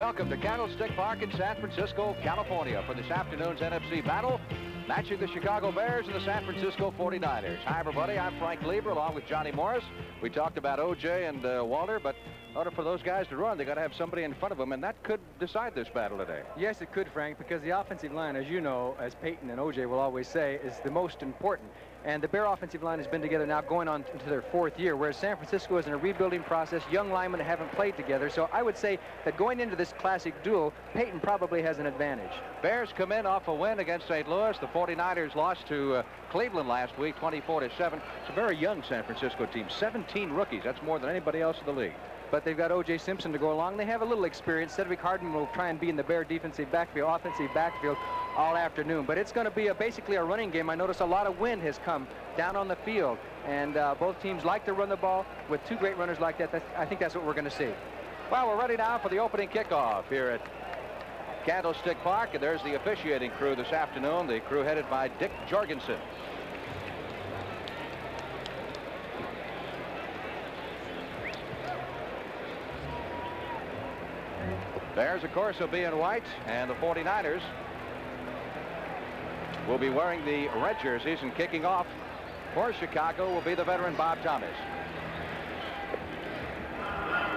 Welcome to Candlestick Park in San Francisco, California for this afternoon's NFC battle, matching the Chicago Bears and the San Francisco 49ers. Hi, everybody. I'm Frank Lieber along with Johnny Morris. We talked about O.J. and Walter, but in order for those guys to run, they got to have somebody in front of them, and that could decide this battle today. Yes, it could, Frank, because the offensive line, as you know, as Payton and O.J. will always say, is the most important. And the Bear offensive line has been together now going on into their 4th year, whereas San Francisco is in a rebuilding process. Young linemen haven't played together. So I would say that going into this classic duel, Payton probably has an advantage. Bears come in off a win against St. Louis. The 49ers lost to Cleveland last week, 24-7. It's a very young San Francisco team, 17 rookies. That's more than anybody else in the league. But they've got O.J. Simpson to go along. They have a little experience. Cedric Hardman will try and be in the Bear defensive backfield, offensive backfield all afternoon. But it's going to be basically a running game. I notice a lot of wind has come down on the field. And both teams like to run the ball. With two great runners like that, I think that's what we're going to see. Well, we're ready now for the opening kickoff here at Candlestick Park. And there's the officiating crew this afternoon. The crew headed by Dick Jorgensen. Bears, of course, will be in white, and the 49ers will be wearing the red jerseys, and kicking off for Chicago will be the veteran Bob Thomas.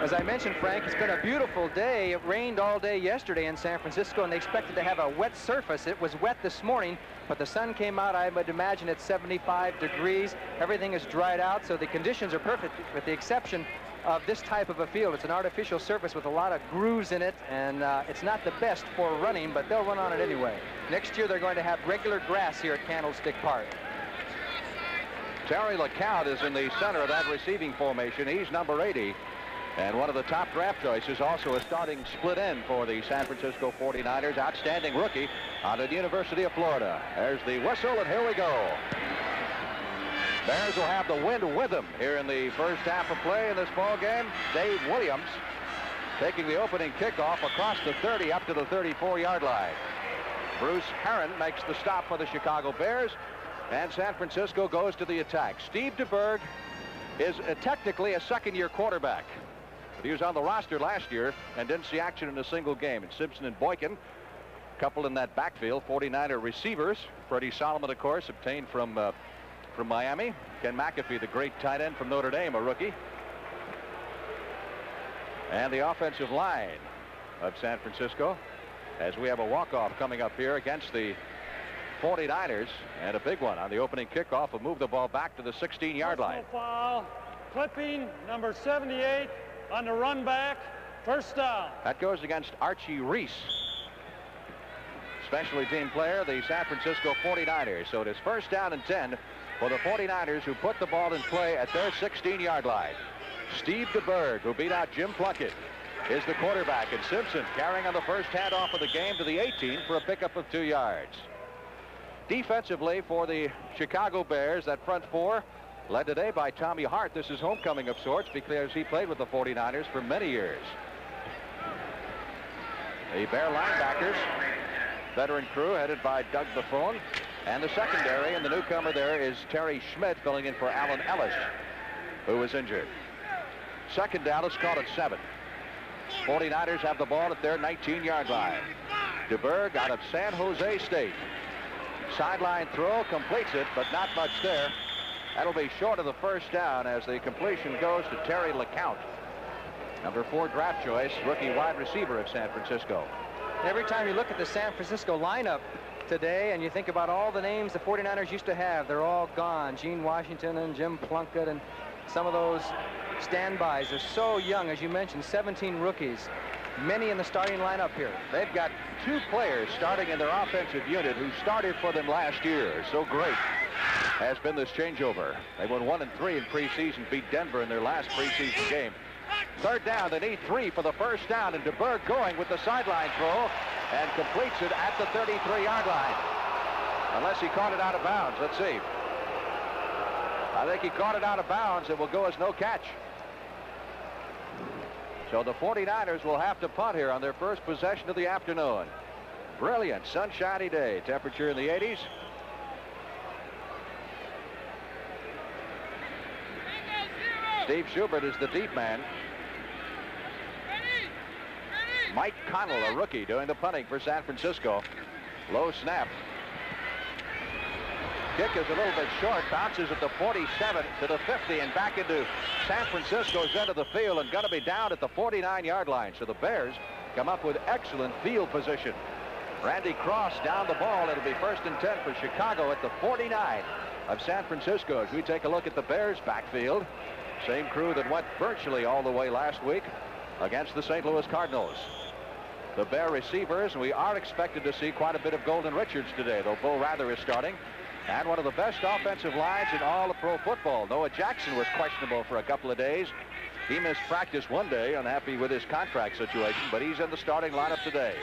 As I mentioned, Frank, it's been a beautiful day. It rained all day yesterday in San Francisco, and they expected to have a wet surface. It was wet this morning, but the sun came out. I would imagine it's 75 degrees. Everything is dried out, so the conditions are perfect, with the exception of this type of a field. It's an artificial surface with a lot of grooves in it, and it's not the best for running, but they'll run on it anyway. Next year, they're going to have regular grass here at Candlestick Park. Terry LeCount is in the center of that receiving formation. He's number 80. And one of the top draft choices, also a starting split end for the San Francisco 49ers. Outstanding rookie out of the University of Florida. There's the whistle, and here we go. Bears will have the wind with them here in the first half of play in this ball game. Dave Williams taking the opening kickoff across the 30 up to the 34-yard line. Bruce Herron makes the stop for the Chicago Bears, and San Francisco goes to the attack. Steve DeBerg is technically a second-year quarterback. But he was on the roster last year and didn't see action in a single game. And Simpson and Boykin, couple in that backfield, 49er receivers. Freddie Solomon, of course, obtained from Miami. Ken McAfee, the great tight end from Notre Dame, a rookie. And the offensive line of San Francisco, as we have a walk-off coming up here against the 49ers, and a big one on the opening kickoff will move the ball back to the 16-yard line. Foul, clipping, number 78 on the run back, first down. That goes against Archie Reese, specialty team player, the San Francisco 49ers. So it is first down and 10 for the 49ers, who put the ball in play at their 16-yard line. Steve DeBerg, who beat out Jim Plunkett, is the quarterback, and Simpson carrying on the first handoff of the game to the 18 for a pickup of 2 yards. Defensively for the Chicago Bears, that front four led today by Tommy Hart. This is homecoming of sorts because he played with the 49ers for many years. The Bear linebackers, veteran crew headed by Doug Buffone, and the secondary, and the newcomer there is Terry Schmidt, filling in for Alan Ellis, who was injured. Second down, let's call it 7. 49ers have the ball at their 19-yard line. DeBerg out of San Jose State. Sideline throw, completes it, but not much there. That'll be short of the first down as the completion goes to Terry LeCount, number 4 draft choice, rookie wide receiver of San Francisco. Every time you look at the San Francisco lineup today and you think about all the names the 49ers used to have, they're all gone. Gene Washington and Jim Plunkett and some of those standbys are so young, as you mentioned, 17 rookies. Many in the starting lineup here. They've got 2 players starting in their offensive unit who started for them last year. So great has been this changeover. They won 1-3 in preseason, beat Denver in their last preseason game. Third down, they need 3 for the first down, and DeBerg going with the sideline throw and completes it at the 33-yard line. Unless he caught it out of bounds. Let's see. I think he caught it out of bounds. It will go as no catch. So the 49ers will have to punt here on their first possession of the afternoon. Brilliant sunshiny day. Temperature in the 80s. Steve Schubert is the deep man. Mike Connell, a rookie, doing the punting for San Francisco. Low snap. Kick is a little bit short, bounces at the 47 to the 50 and back into San Francisco's end of the field and going to be down at the 49-yard line. So the Bears come up with excellent field position. Randy Cross down the ball. It'll be 1st and 10 for Chicago at the 49 of San Francisco. As we take a look at the Bears backfield, same crew that went virtually all the way last week against the St. Louis Cardinals. The Bear receivers, we are expected to see quite a bit of Golden Richards today, though Bo Rather is starting. And one of the best offensive lines in all of pro football. Noah Jackson was questionable for a couple of days. He missed practice one day, unhappy with his contract situation, but he's in the starting lineup today.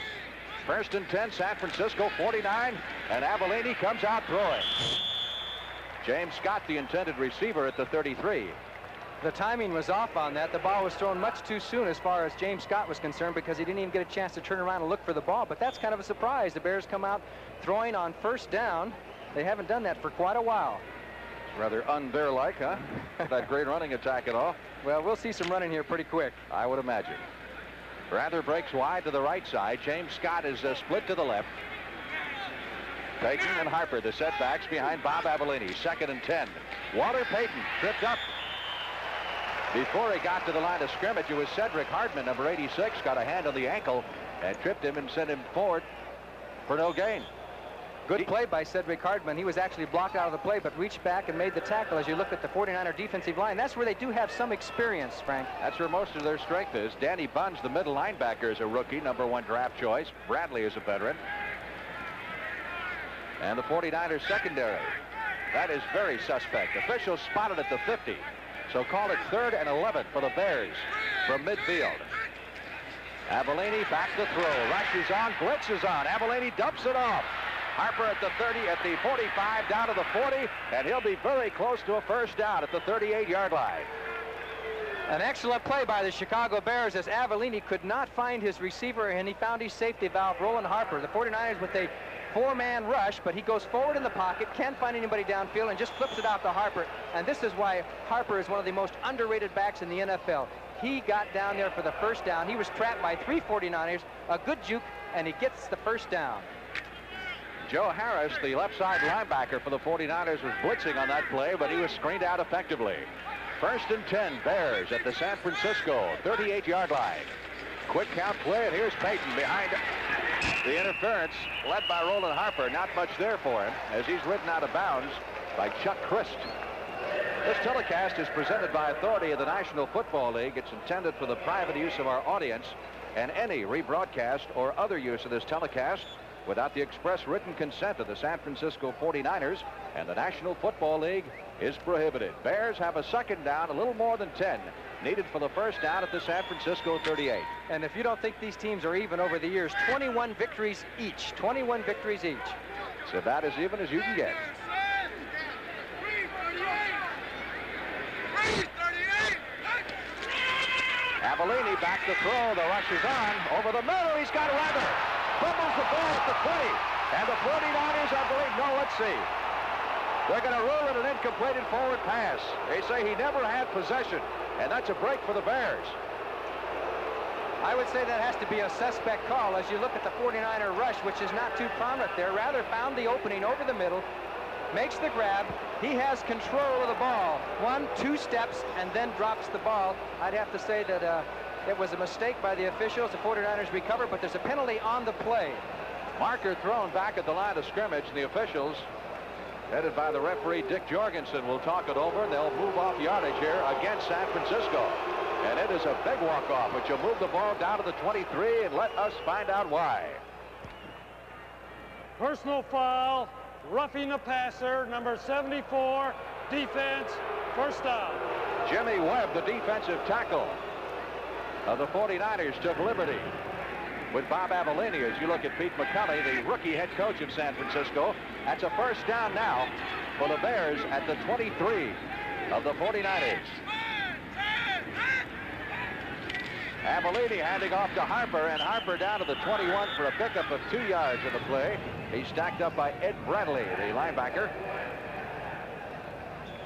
1st and 10, San Francisco 49, and Avellini comes out throwing. James Scott, the intended receiver, at the 33. The timing was off on that. The ball was thrown much too soon as far as James Scott was concerned, because he didn't even get a chance to turn around and look for the ball. But that's kind of a surprise. The Bears come out throwing on 1st down. They haven't done that for quite a while. It's rather un-Bear-like, huh? That great running attack at all. Well, we'll see some running here pretty quick, I would imagine. Rather breaks wide to the right side. James Scott is split to the left. Payton and Harper, the setbacks behind Bob Avellini. 2nd and 10. Walter Payton tripped up. Before he got to the line of scrimmage, it was Cedric Hardman, number 86, got a hand on the ankle and tripped him and sent him forward for no gain. Good play by Cedric Hardman. He was actually blocked out of the play, but reached back and made the tackle. As you look at the 49er defensive line, that's where they do have some experience, Frank. That's where most of their strength is. Danny Bunds, the middle linebacker, is a rookie, number 1 draft choice. Bradley is a veteran. And the 49ers secondary. That is very suspect. Officials spotted at the 50. So call it 3rd and 11 for the Bears from midfield. Avellini back to throw. Rush is on. Blitz is on. Avellini dumps it off. Harper at the 30, at the 45, down to the 40, and he'll be very close to a 1st down at the 38-yard line. An excellent play by the Chicago Bears, as Avellini could not find his receiver, and he found his safety valve, Roland Harper. The 49ers with a 4-man rush, but he goes forward in the pocket, can't find anybody downfield, and just flips it out to Harper. And this is why Harper is one of the most underrated backs in the NFL. He got down there for the 1st down. He was trapped by 3 49ers, a good juke, and he gets the 1st down. Joe Harris, the left side linebacker for the 49ers, was blitzing on that play, but he was screened out effectively. 1st and 10, Bears at the San Francisco 38-yard line. Quick count play, and here's Payton behind the interference, led by Roland Harper. Not much there for him, as he's ridden out of bounds by Chuck Christ. This telecast is presented by authority of the National Football League. It's intended for the private use of our audience, and any rebroadcast or other use of this telecast without the express written consent of the San Francisco 49ers and the National Football League is prohibited. Bears have a 2nd down, a little more than 10, needed for the 1st down at the San Francisco 38. And if you don't think these teams are even over the years, 21 victories each. 21 victories each. So about as even as you can get. Avellini back to throw. The rush is on. Over the middle, he's got Rather. Fumbles the ball at the 20. And the 49ers, I believe, no, let's see. They're going to rule it an incompleted forward pass. They say he never had possession, and that's a break for the Bears. I would say that has to be a suspect call as you look at the 49er rush, which is not too prominent there. Rather found the opening over the middle, makes the grab. He has control of the ball. 1, 2 steps, and then drops the ball. I'd have to say that it was a mistake by the officials. The 49ers recover, but there's a penalty on the play. Marker thrown back at the line of scrimmage, and the officials, headed by the referee Dick Jorgensen, will talk it over, and they'll move off yardage here against San Francisco. And it is a big walk-off, which will move the ball down to the 23, and let us find out why. Personal foul, roughing the passer, number 74, defense, 1st down. Jimmy Webb, the defensive tackle of the 49ers, took liberty with Bob Avellini. As you look at Pete McCulley, the rookie head coach of San Francisco. That's a 1st down now for the Bears at the 23 of the 49ers. Avellini handing off to Harper, and Harper down to the 21 for a pickup of 2 yards in the play. He's stacked up by Ed Bradley, the linebacker.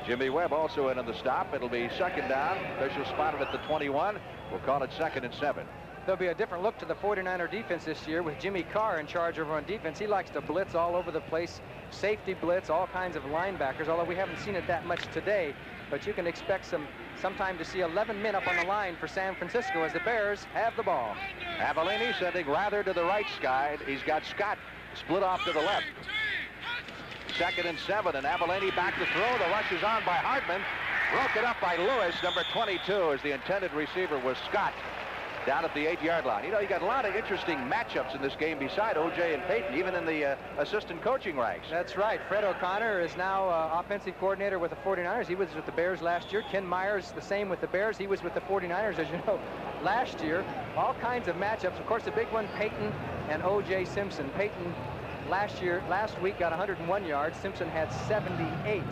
Jimmy Webb also in on the stop. It'll be 2nd down. Official spotted at the 21. We'll call it 2nd and 7. there'll be a different look to the 49er defense this year with Jimmy Carr in charge over on defense. He likes to blitz all over the place, safety blitz, all kinds of linebackers, although we haven't seen it that much today. But you can expect sometime to see 11 men up on the line for San Francisco as the Bears have the ball. Avellini sending Rather to the right side. He's got Scott split off to the left. 2nd and 7, and Avellini back to throw. The rush is on by Hartman. Broken up by Lewis, number 22, as the intended receiver was Scott down at the 8-yard line. You know, you got a lot of interesting matchups in this game beside O.J. and Payton, even in the assistant coaching ranks. That's right. Fred O'Connor is now offensive coordinator with the 49ers. He was with the Bears last year. Ken Myers, the same with the Bears. He was with the 49ers, as you know, last year. All kinds of matchups. Of course, the big one, Payton and O.J. Simpson. Payton last week got 101 yards. Simpson had 78.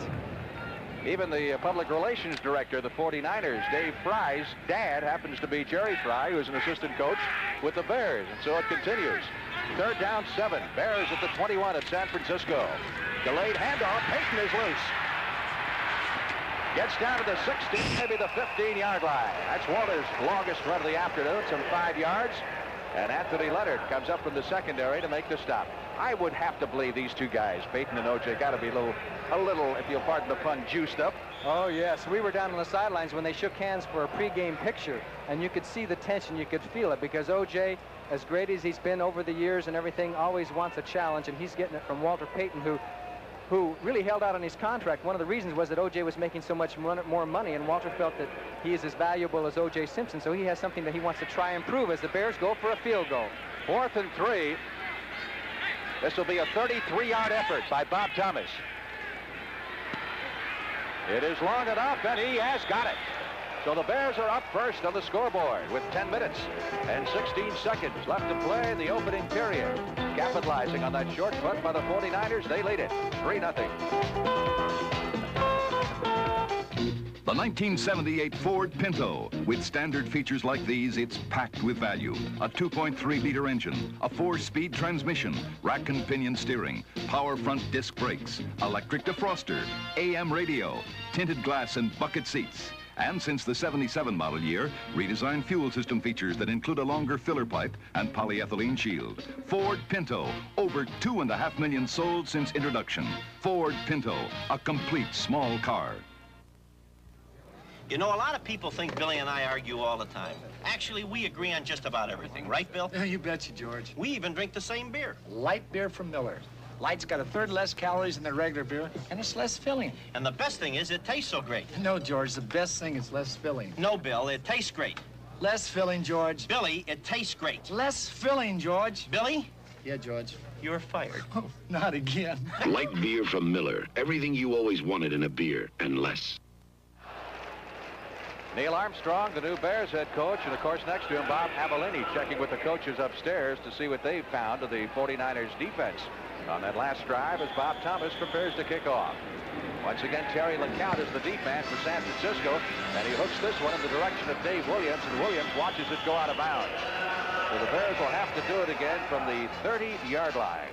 Even the public relations director of the 49ers, Dave Fry's dad, happens to be Jerry Fry, who's an assistant coach with the Bears. And so it continues. 3rd down 7. Bears at the 21 at San Francisco. Delayed handoff. Payton is loose. Gets down to the 16, maybe the 15-yard line. That's Walter's longest run of the afternoon, some 5 yards. And Anthony Leonard comes up from the secondary to make the stop. I would have to believe these two guys, Payton and O.J., got to be a little, if you'll pardon the pun, juiced up. Oh, yes. We were down on the sidelines when they shook hands for a pregame picture, and you could see the tension. You could feel it because O.J., as great as he's been over the years and everything, always wants a challenge, and he's getting it from Walter Payton, who really held out on his contract. One of the reasons was that O.J. was making so much more money, and Walter felt that he is as valuable as O.J. Simpson, so he has something that he wants to try and prove as the Bears go for a field goal. 4th and 3. This will be a 33-yard effort by Bob Thomas. It is long enough, and he has got it. So the Bears are up first on the scoreboard with 10 minutes and 16 seconds left to play in the opening period. Capitalizing on that short punt by the 49ers, they lead it 3-0. The 1978 Ford Pinto. With standard features like these, it's packed with value. A 2.3-liter engine, a 4-speed transmission, rack and pinion steering, power front disc brakes, electric defroster, AM radio, tinted glass and bucket seats. And since the 77 model year, redesigned fuel system features that include a longer filler pipe and polyethylene shield. Ford Pinto, over 2.5 million sold since introduction. Ford Pinto, a complete small car. You know, a lot of people think Billy and I argue all the time. Actually, we agree on just about everything, right, Bill? Yeah, you betcha, George. We even drink the same beer. Light beer from Miller. Light's got 1/3 less calories than the regular beer, and it's less filling. And the best thing is it tastes so great. No, George, the best thing is less filling. No, Bill, it tastes great. Less filling, George. Billy, it tastes great. Less filling, George. Billy? Yeah, George. You're fired. Oh, not again. Light beer from Miller. Everything you always wanted in a beer, and less. Neil Armstrong, the new Bears head coach, and of course next to him Bob Avellini checking with the coaches upstairs to see what they've found of the 49ers defense on that last drive as Bob Thomas prepares to kick off. Once again, Terry LeCount is the deep man for San Francisco, and he hooks this one in the direction of Dave Williams, and Williams watches it go out of bounds. So the Bears will have to do it again from the 30-yard line.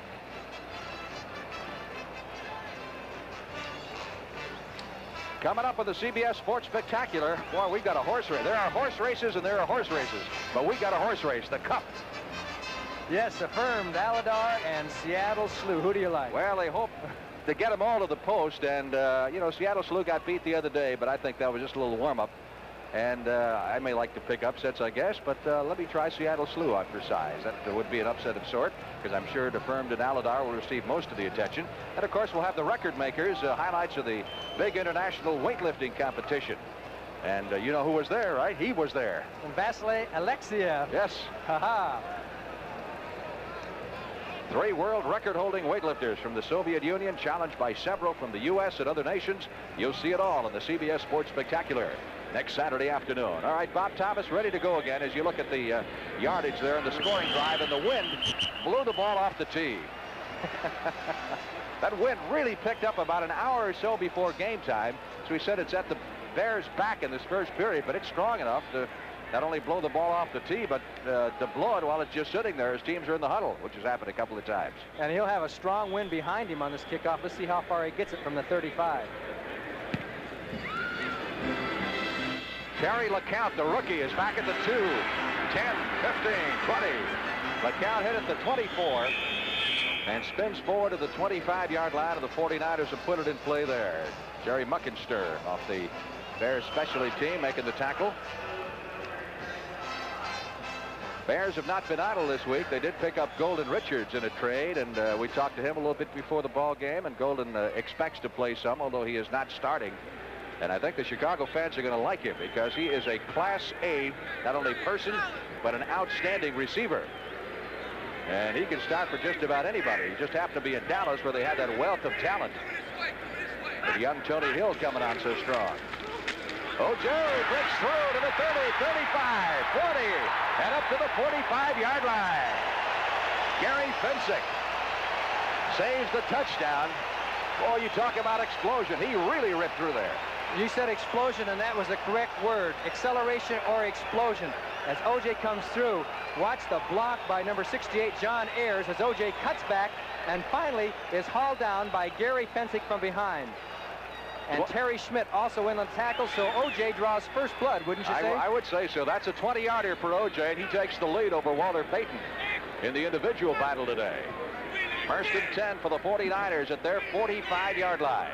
Coming up with the CBS Sports Spectacular, boy, we've got a horse race. There are horse races and there are horse races, but we got a horse race, the Cup. Yes, affirmed, Aladar and Seattle Slew. Who do you like? Well, they hope to get them all to the post, and, you know, Seattle Slew got beat the other day, but I think that was just a little warm-up. And I may like to pick upsets, I guess, but let me try Seattle Slew on for size. That would be an upset of sort, because I'm sure Affirmed and Aladar will receive most of the attention. And, of course, we'll have the record makers, highlights of the big international weightlifting competition. And you know who was there, right? He was there. And Vasily Alexiev. Yes. Ha-ha. 3 world record-holding weightlifters from the Soviet Union, challenged by several from the U.S. and other nations. You'll see it all in the CBS Sports Spectacular next Saturday afternoon. All right, Bob Thomas ready to go again as you look at the yardage there in the scoring drive, and the wind blew the ball off the tee. That wind really picked up about an hour or so before game time. So he said it's at the Bears' back in this first period, but it's strong enough to not only blow the ball off the tee, but to blow it while it's just sitting there as teams are in the huddle, which has happened a couple of times. And he'll have a strong wind behind him on this kickoff. Let's see how far he gets it from the 35. Terry LeCount, the rookie, is back at the 2. 10, 15, 20. McCown hit at the 24 and spins forward to the 25-yard line of the 49ers have put it in play there. Jerry Muckenster off the Bears specialty team making the tackle. Bears have not been idle this week. They did pick up Golden Richards in a trade, and we talked to him a little bit before the ball game, and Golden expects to play some, although he is not starting. And I think the Chicago fans are going to like him because he is a Class A, not only person, but an outstanding receiver. And he can start for just about anybody. He just happened to be in Dallas where they had that wealth of talent. But young Tony Hill coming on so strong. O.J. breaks through to the 30, 35, 40, and up to the 45-yard line. Gary Fensick saves the touchdown. Boy, you talk about explosion. He really ripped through there. You said explosion, and that was the correct word. Acceleration or explosion. As O.J. comes through, watch the block by number 68, John Ayers, as O.J. cuts back and finally is hauled down by Gary Fensick from behind. And Terry Schmidt also in on the tackle, so O.J. draws first blood, wouldn't you say? I would say so. That's a 20-yarder for O.J., and he takes the lead over Walter Payton in the individual battle today. First and 10 for the 49ers at their 45-yard line.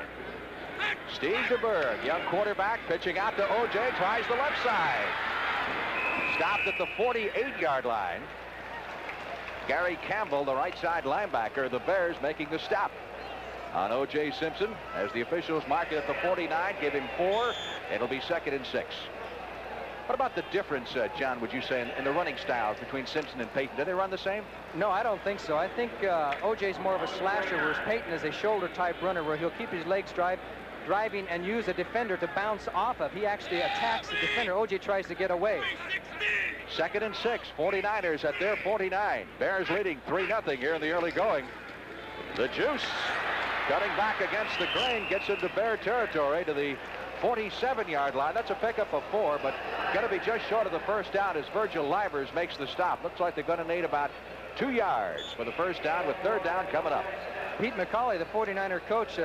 Steve DeBerg, young quarterback, pitching out to O.J., tries the left side. Stopped at the 48-yard line. Gary Campbell, the right side linebacker, the Bears making the stop on O.J. Simpson as the officials mark it at the 49, give him 4. It'll be 2nd and 6. What about the difference, John, would you say, in the running styles between Simpson and Payton? Do they run the same? No, I don't think so. I think O.J.'s more of a slasher, whereas Payton is a shoulder-type runner where he'll keep his legs driving and use a defender to bounce off of. He actually attacks the defender. O.J. tries to get away. 2nd and 6, 49ers at their 49. Bears leading 3-0 here in the early going. The Juice cutting back against the grain, gets into Bear territory to the 47-yard line. That's a pickup of 4, but going to be just short of the first down as Virgil Livers makes the stop. Looks like they're going to need about 2 yards for the first down, with 3rd down coming up. Pete McCauley, the 49er coach,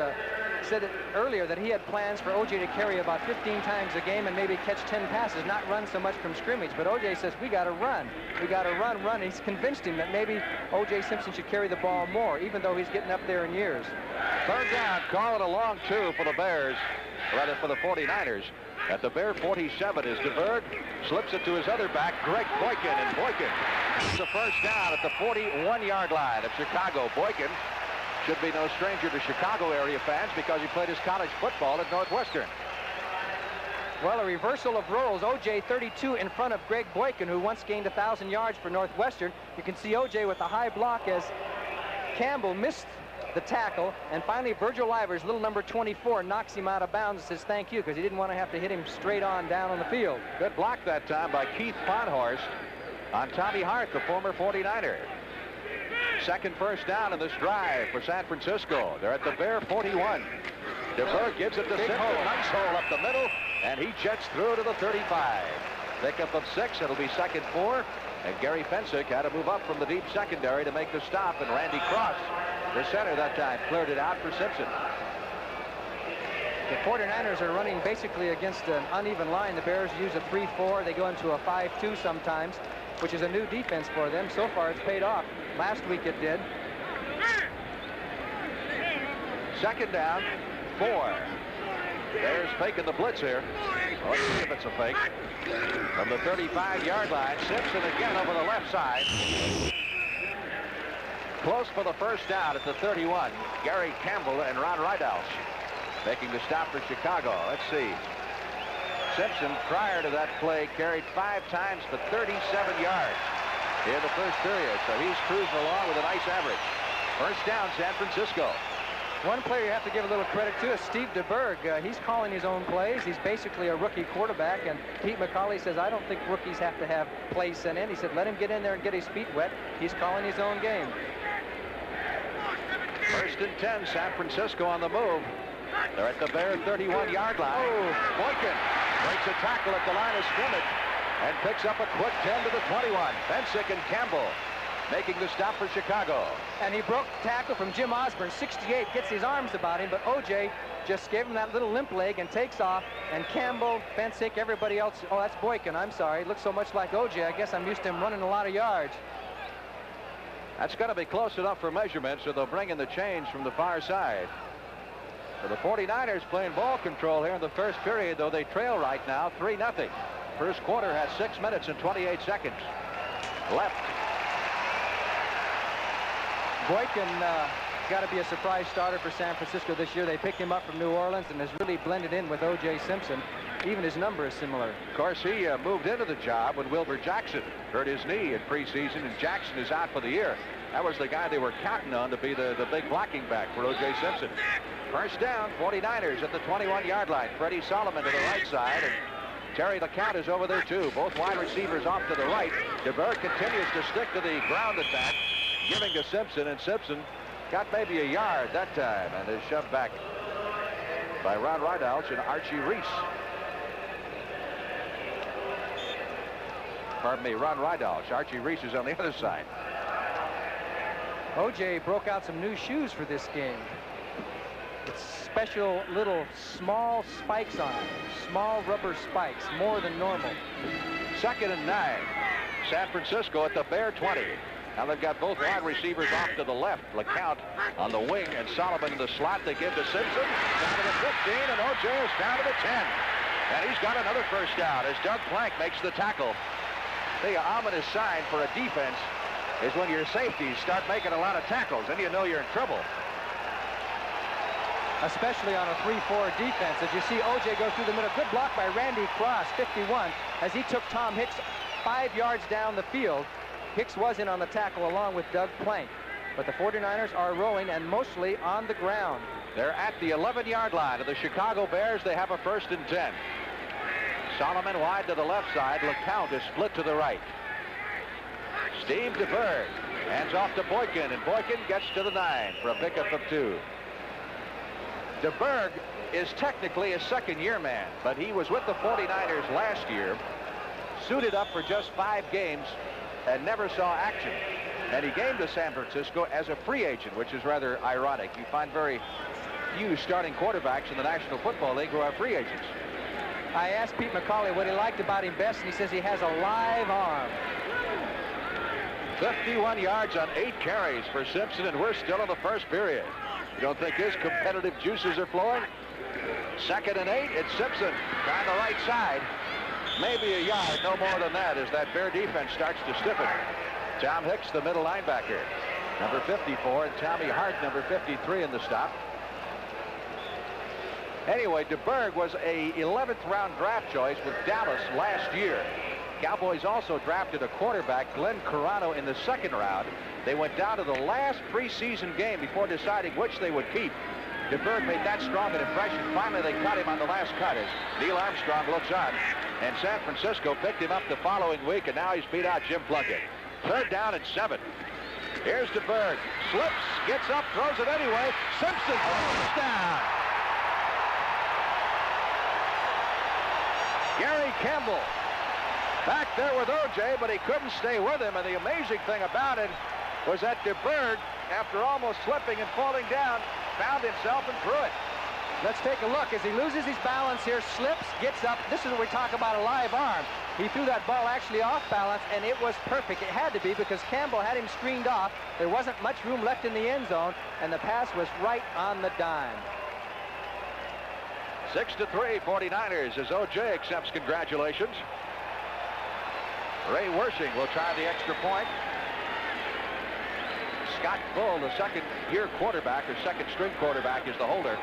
said earlier that he had plans for O.J. to carry about 15 times a game and maybe catch 10 passes, not run so much from scrimmage. But O.J. says, we got to run. We got to run. He's convinced him that maybe O.J. Simpson should carry the ball more, even though he's getting up there in years. 3rd down, call it a long 2 for the Bears, rather for the 49ers. At the Bear 47 is DeBerg, slips it to his other back, Greg Boykin, and Boykin is the first down at the 41-yard line of Chicago. Boykin should be no stranger to Chicago area fans because he played his college football at Northwestern. Well, a reversal of roles. O.J. 32 in front of Greg Boykin, who once gained 1,000 yards for Northwestern. You can see O.J. with a high block as Campbell missed the tackle, and finally Virgil Livers, little number 24, knocks him out of bounds and says thank you, because he didn't want to have to hit him straight on down on the field. Good block that time by Keith Ponhorst on Tommy Hart, the former 49er. 2nd first down in this drive for San Francisco. They're at the Bear 41. DeBerg gives it to Simpson. Nice hole up the middle, and he jets through to the 35. Pickup of 6. It'll be 2nd 4. And Gary Fensick had to move up from the deep secondary to make the stop, and Randy Cross, the center that time, cleared it out for Simpson. The 49ers are running basically against an uneven line. The Bears use a 3-4. They go into a 5-2 sometimes, which is a new defense for them. So far, it's paid off. Last week it did. 2nd down, 4. Bears faking the blitz here. Let's see if it's a fake. From the 35-yard line, Simpson again over the left side. Close for the first down at the 31. Gary Campbell and Ron Rydals making the stop for Chicago. Let's see. Simpson, prior to that play, carried 5 times for 37 yards in the first period. So he's cruising along with a nice average. First down, San Francisco. One player you have to give a little credit to is Steve DeBerg. He's calling his own plays. He's basically a rookie quarterback, and Pete McCauley says, I don't think rookies have to have plays sent in. He said, let him get in there and get his feet wet. He's calling his own game. 1st and 10, San Francisco on the move. They're at the Bear 31-yard line. Oh, Boykin breaks a tackle at the line of scrimmage and picks up a quick 10 to the 21. Fensick and Campbell making the stop for Chicago. And he broke the tackle from Jim Osborne, 68, gets his arms about him, but O.J. just gave him that little limp leg and takes off. And Campbell, Fensick, everybody else, oh, that's Boykin, I'm sorry. Looks so much like O.J. I guess I'm used to him running a lot of yards. That's going to be close enough for measurement, so they'll bring in the change from the far side. So the 49ers playing ball control here in the first period, though they trail right now 3-0. First quarter has 6 minutes and 28 seconds left. Boykin got to be a surprise starter for San Francisco this year. They picked him up from New Orleans and has really blended in with O.J. Simpson. Even his number is similar. Of course, he moved into the job when Wilbur Jackson hurt his knee in preseason, and Jackson is out for the year. That was the guy they were counting on to be the big blocking back for O.J. Simpson. First down, 49ers at the 21-yard line. Freddie Solomon to the right side, and Terry LeCount is over there too. Both wide receivers off to the right. DeBerg continues to stick to the ground attack, giving to Simpson, and Simpson got maybe a yard that time and is shoved back by Ron Rydalch and Archie Reese. Pardon me, Ron Rydalch. Archie Reese is on the other side. O.J. broke out some new shoes for this game. It's special little small spikes on it. Small rubber spikes, more than normal. 2nd and 9. San Francisco at the Bear 20. Now they've got both wide receivers off to the left. LeCount on the wing and Solomon in the slot. They give to Simpson. Down to the 15, and O.J. is down to the 10. And he's got another first down as Doug Plank makes the tackle. The ominous sign for a defense is when your safeties start making a lot of tackles, and you know you're in trouble. Especially on a 3-4 defense. As you see O.J. go through the middle. Good block by Randy Cross, 51, as he took Tom Hicks 5 yards down the field. Hicks was in on the tackle along with Doug Plank. But the 49ers are rolling and mostly on the ground. They're at the 11-yard line of the Chicago Bears. They have a 1st and 10. Solomon wide to the left side. LeCount is split to the right. Steve DeBerg hands off to Boykin, and Boykin gets to the 9 for a pickup of 2. DeBerg is technically a second-year man, but he was with the 49ers last year, suited up for just 5 games, and never saw action. And he came to San Francisco as a free agent, which is rather ironic. You find very few starting quarterbacks in the National Football League who are free agents. I asked Pete McCauley what he liked about him best, and he says he has a live arm. 51 yards on 8 carries for Simpson, and we're still in the first period. You don't think his competitive juices are flowing? 2nd and 8, it's Simpson down the right side. Maybe a yard, no more than that, as that Bear defense starts to stiffen. Tom Hicks, the middle linebacker, number 54, and Tommy Hart, number 53 in the stop. Anyway, DeBerg was a 11th round draft choice with Dallas last year. Cowboys also drafted a quarterback, Glenn Carano, in the 2nd round. They went down to the last preseason game before deciding which they would keep. DeBerg made that strong an impression. Finally, they cut him on the last cut as Neil Armstrong looks on. And San Francisco picked him up the following week, and now he's beat out Jim Plunkett. 3rd down and 7. Here's DeBerg. Slips, gets up, throws it anyway. Simpson throws down. Gary Campbell back there with O.J., but he couldn't stay with him. And the amazing thing about it was that DeBerg, after almost slipping and falling down, found himself and threw it. Let's take a look. As he loses his balance here, slips, gets up. This is what we talk about a live arm. He threw that ball actually off balance, and it was perfect. It had to be because Campbell had him screened off. There wasn't much room left in the end zone, and the pass was right on the dime. 6-3, 49ers, as O.J. accepts congratulations. Ray Wershing will try the extra point. Scott Bull, the second-year quarterback, or second-string quarterback, is the holder.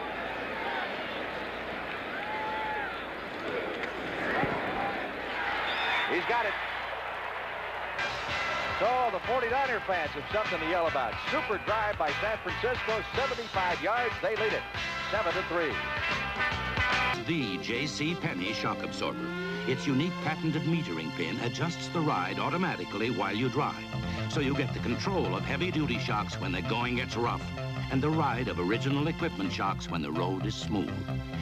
He's got it. So the 49er fans have something to yell about. Super drive by San Francisco, 75 yards. They lead it, 7-3. The J.C. Penney shock absorber. Its unique patented metering pin adjusts the ride automatically while you drive. So you get the control of heavy-duty shocks when the going gets rough, and the ride of original equipment shocks when the road is smooth.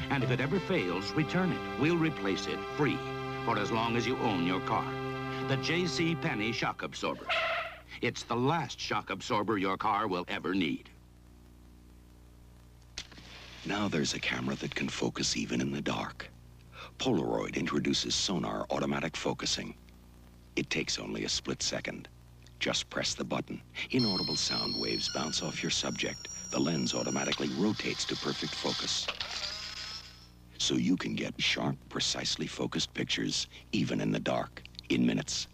And if it ever fails, return it. We'll replace it free for as long as you own your car. The J.C. Penney shock absorber. It's the last shock absorber your car will ever need. Now there's a camera that can focus even in the dark. Polaroid introduces sonar automatic focusing. It takes only a split second. Just press the button. Inaudible sound waves bounce off your subject. The lens automatically rotates to perfect focus. So you can get sharp, precisely focused pictures, even in the dark, in minutes.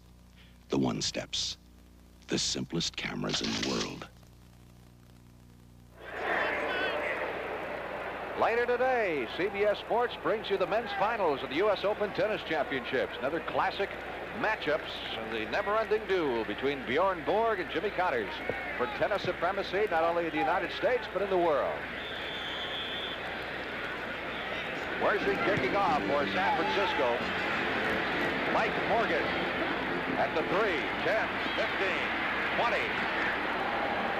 The One Steps. The simplest cameras in the world. Later today, CBS Sports brings you the men's finals of the U.S. Open Tennis Championships. Another classic matchups in the never-ending duel between Bjorn Borg and Jimmy Connors for tennis supremacy, not only in the United States, but in the world. Worsley kicking off for San Francisco. Mike Morgan at the 3, 10, 15, 20.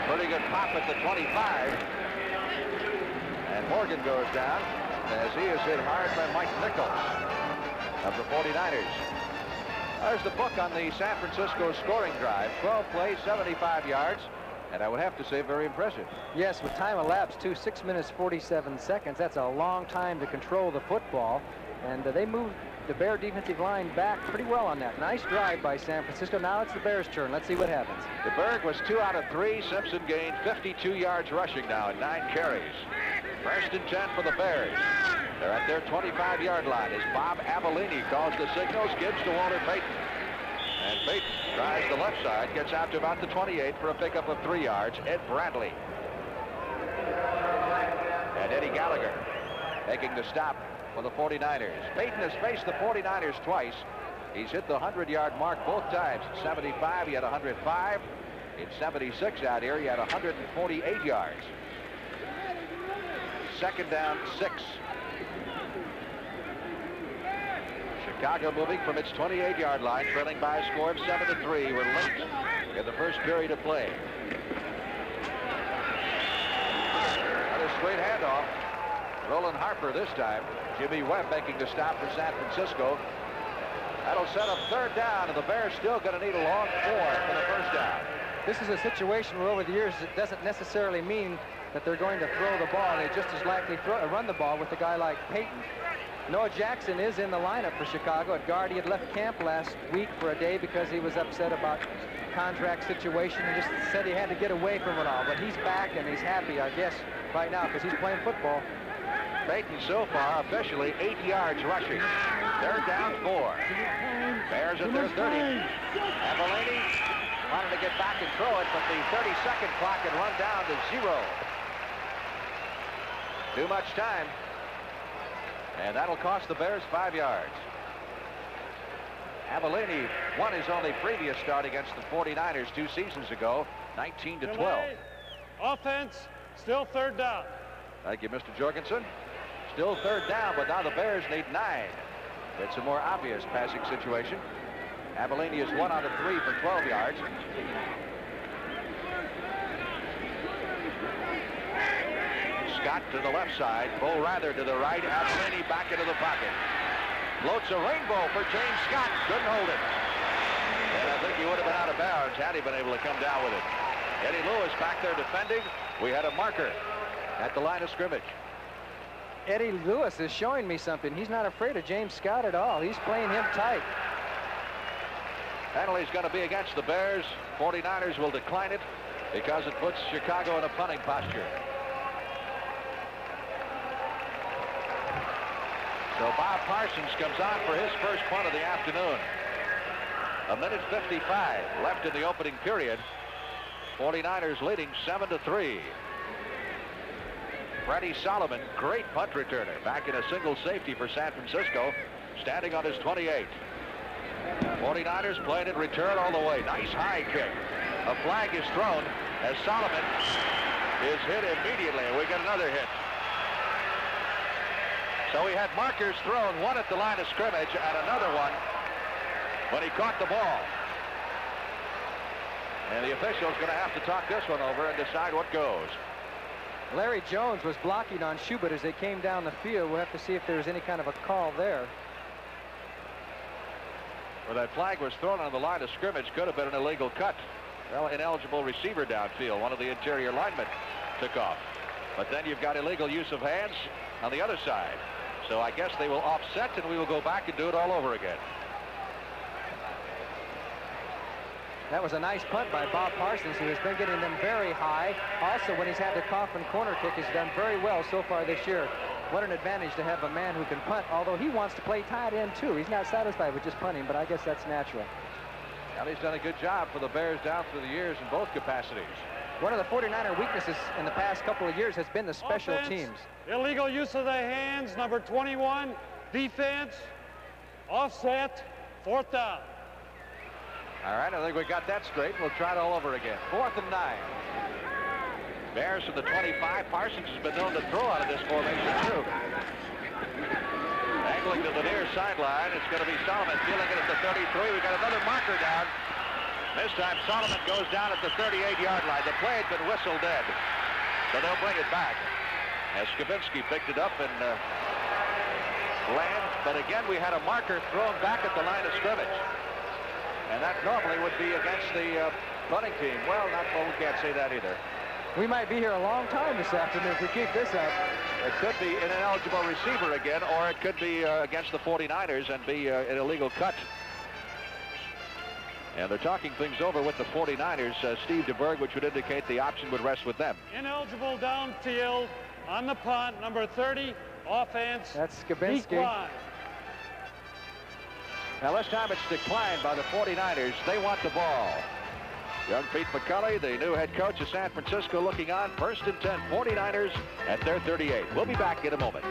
Pretty good pop at the 25. And Morgan goes down as he is hit hard by Mike Nichols of the 49ers. There's the book on the San Francisco scoring drive. 12 plays, 75 yards. And I would have to say very impressive. Yes, with time elapsed, 6 minutes, 47 seconds. That's a long time to control the football. And they moved the Bear defensive line back pretty well on that. Nice drive by San Francisco. Now it's the Bears' turn. Let's see what happens. The Berg was 2 out of 3. Simpson gained 52 yards rushing now and 9 carries. 1st and 10 for the Bears. They're at their 25-yard line as Bob Avellini calls the signals, gives to Walter Payton. And Payton tries the left side, gets out to about the 28 for a pickup of 3 yards. Ed Bradley. And Eddie Gallagher making the stop for the 49ers. Payton has faced the 49ers twice. He's hit the 100-yard mark both times. In 75, he had 105. In 76 out here, he had 148 yards. 2nd down, 6. Chicago moving from its 28-yard line, trailing by a score of 7-3. We're late in the first period of play. Another straight handoff. Roland Harper this time. Jimmy Webb making the stop for San Francisco. That'll set up 3rd down, and the Bears still going to need a long 4 for the 1st down. This is a situation where over the years it doesn't necessarily mean that they're going to throw the ball. They just as likely run the ball with a guy like Payton. Noah Jackson is in the lineup for Chicago. At guard, he had left camp last week for a day because he was upset about contract situation and just said he had to get away from it all. But he's back and he's happy, I guess, right now because he's playing football. Payton so far officially 8 yards rushing. 3rd down, 4. Bears at their 30. Avellini wanted to get back and throw it, but the 30-second clock had run down to 0. Too much time. And that'll cost the Bears 5 yards. Avellini won his only previous start against the 49ers 2 seasons ago, 19-12. Offense, still 3rd down. Thank you, Mr. Jorgensen. Still 3rd down, but now the Bears need 9. It's a more obvious passing situation. Avellini is 1 out of 3 for 12 yards. Scott to the left side. Bo Rather to the right. Avellini back into the pocket. Floats a rainbow for James Scott. Couldn't hold it. And I think he would have been out of bounds had he been able to come down with it. Eddie Lewis back there defending. We had a marker at the line of scrimmage. Eddie Lewis is showing me something. He's not afraid of James Scott at all. He's playing him tight. Penalty's going to be against the Bears. 49ers will decline it because it puts Chicago in a punting posture. So Bob Parsons comes on for his first punt of the afternoon. 1:55 left in the opening period. 49ers leading 7-3. Freddie Solomon, great punt returner, back in a single safety for San Francisco, standing on his 28. 49ers playing it return all the way. Nice high kick. A flag is thrown as Solomon is hit immediately, and we get another hit. So we had markers thrown, one at the line of scrimmage and another one when he caught the ball. And the official's going to have to talk this one over and decide what goes. Larry Jones was blocking on Schubert as they came down the field. We'll have to see if there's any kind of a call there. Well, that flag was thrown on the line of scrimmage. Could have been an illegal cut. Well, ineligible receiver downfield. One of the interior linemen took off. But then you've got illegal use of hands on the other side. So I guess they will offset, and we will go back and do it all over again. That was a nice punt by Bob Parsons, who has been getting them very high. Also, when he's had the coffin corner kick, he's done very well so far this year. What an advantage to have a man who can punt, although he wants to play tight end, too. He's not satisfied with just punting, but I guess that's natural. And he's done a good job for the Bears down through the years in both capacities. One of the 49er weaknesses in the past couple of years has been the special teams. Illegal use of the hands, number 21. Defense, offset, 4th down. All right, I think we got that straight. We'll try it all over again. 4th and 9. Bears from the 25. Parsons has been known to throw out of this formation, too. Angling to the near sideline. It's going to be Solomon feeling it at the 33. We got another marker down. This time Solomon goes down at the 38-yard line. The play had been whistled dead, so they'll bring it back. As Skavinsky picked it up and land, but again we had a marker thrown back at the line of scrimmage. And that normally would be against the punting team. Well, we can't say that either. We might be here a long time this afternoon if we keep this up. It could be an ineligible receiver again, or it could be against the 49ers and be an illegal cut. And they're talking things over with the 49ers, Steve DeBerg, which would indicate the option would rest with them. Ineligible downfield on the punt, number 30, offense. That's Skavinsky. Decline. Now this time it's declined by the 49ers. They want the ball. Young Pete McCulley, the new head coach of San Francisco, looking on. 1st and 10, 49ers at their 38. We'll be back in a moment.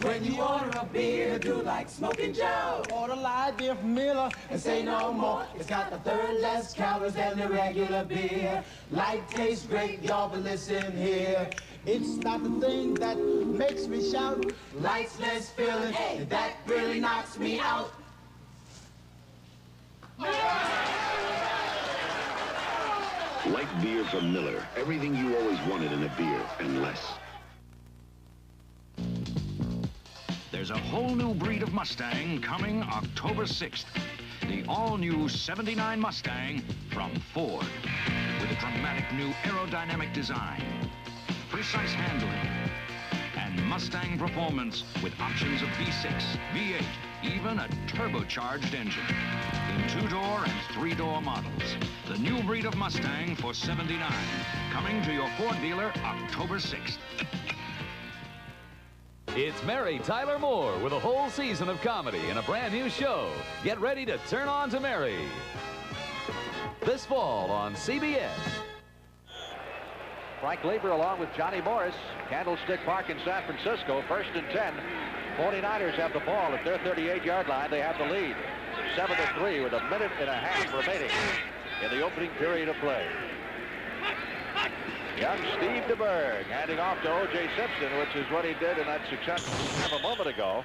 When you order a beer, do like Smoking Joe. Order light beer from Miller and say no more. It's got the 3rd less calories than the regular beer. Light tastes great, y'all, but listen here. It's not the thing that makes me shout. Light's less filling, hey, that really knocks me out. Light beer from Miller. Everything you always wanted in a beer and less. There's a whole new breed of Mustang coming October 6th. The all-new 79 Mustang from Ford. With a dramatic new aerodynamic design, precise handling, and Mustang performance with options of V6, V8, even a turbocharged engine. In 2-door and 3-door models. The new breed of Mustang for 79. Coming to your Ford dealer October 6th. It's Mary Tyler Moore with a whole season of comedy and a brand new show. Get ready to turn on to Mary. This fall on CBS. Frank Lieber along with Johnny Morris. Candlestick Park in San Francisco. 1st and 10. 49ers have the ball at their 38-yard line. They have the lead. 7-3 with a minute and a half remaining in the opening period of play. Young Steve DeBerg handing off to O.J. Simpson, which is what he did in that successful snap a moment ago.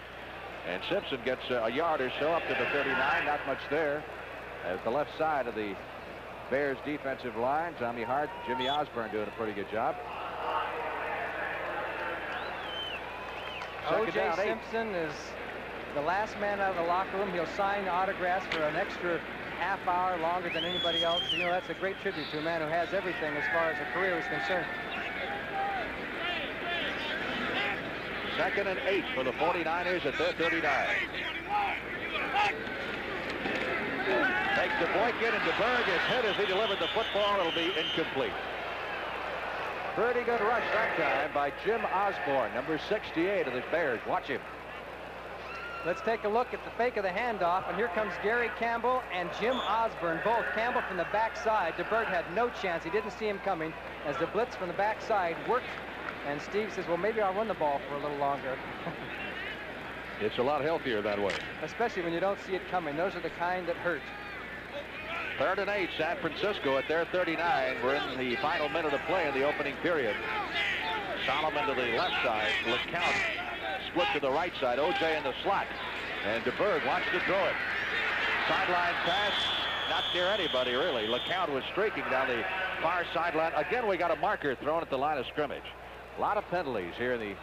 And Simpson gets a yard or so up to the 39. Not much there. As the left side of the Bears defensive line, Tommy Hart, Jimmy Osborne doing a pretty good job. O.J. Simpson is the last man out of the locker room. He'll sign autographs for an extra half hour longer than anybody else. You know, that's a great tribute to a man who has everything as far as a career is concerned. 2nd and 8 for the 49ers at their 39. Takes the Boykin, and DeBerg is hit as he delivered the football. It'll be incomplete. Pretty good rush that time by Jim Osborne, number 68 of the Bears. Watch him. Let's take a look at the fake of the handoff, and here comes Gary Campbell and Jim Osborne, both. Campbell from the backside. DeBerg had no chance. He didn't see him coming as the blitz from the backside worked, and Steve says, well, maybe I'll run the ball for a little longer. It's a lot healthier that way. Especially when you don't see it coming. Those are the kind that hurt. 3rd and 8, San Francisco at their 39. We're in the final minute of play in the opening period. Solomon to the left side. LeCount split to the right side. O.J. in the slot. And DeBerg wants to throw it. Sideline pass. Not near anybody, really. LeCount was streaking down the far sideline. Again, we got a marker thrown at the line of scrimmage. A lot of penalties here in the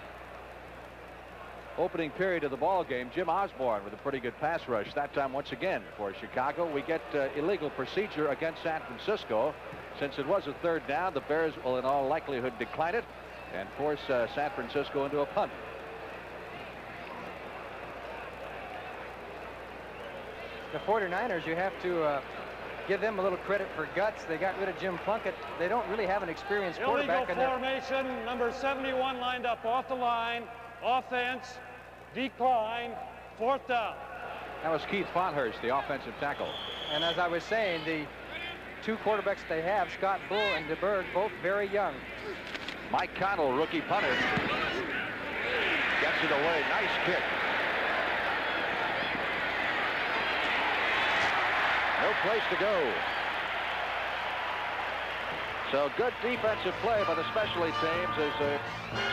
opening period of the ball game. Jim Osborne with a pretty good pass rush that time once again for Chicago. We get illegal procedure against San Francisco. Since it was a third down, the Bears will in all likelihood decline it and force San Francisco into a punt. The 49ers, you have to give them a little credit for guts. They got rid of Jim Plunkett. They don't really have an experienced quarterback. Illegal formation, number 71 lined up off the line. Offense, decline, 4th down. That was Keith Fonthurst, the offensive tackle. And as I was saying, the two quarterbacks they have, Scott Bull and DeBerg, both very young. Mike Connell, rookie punter, gets it away. Nice kick. No place to go. So good defensive play by the specialty teams as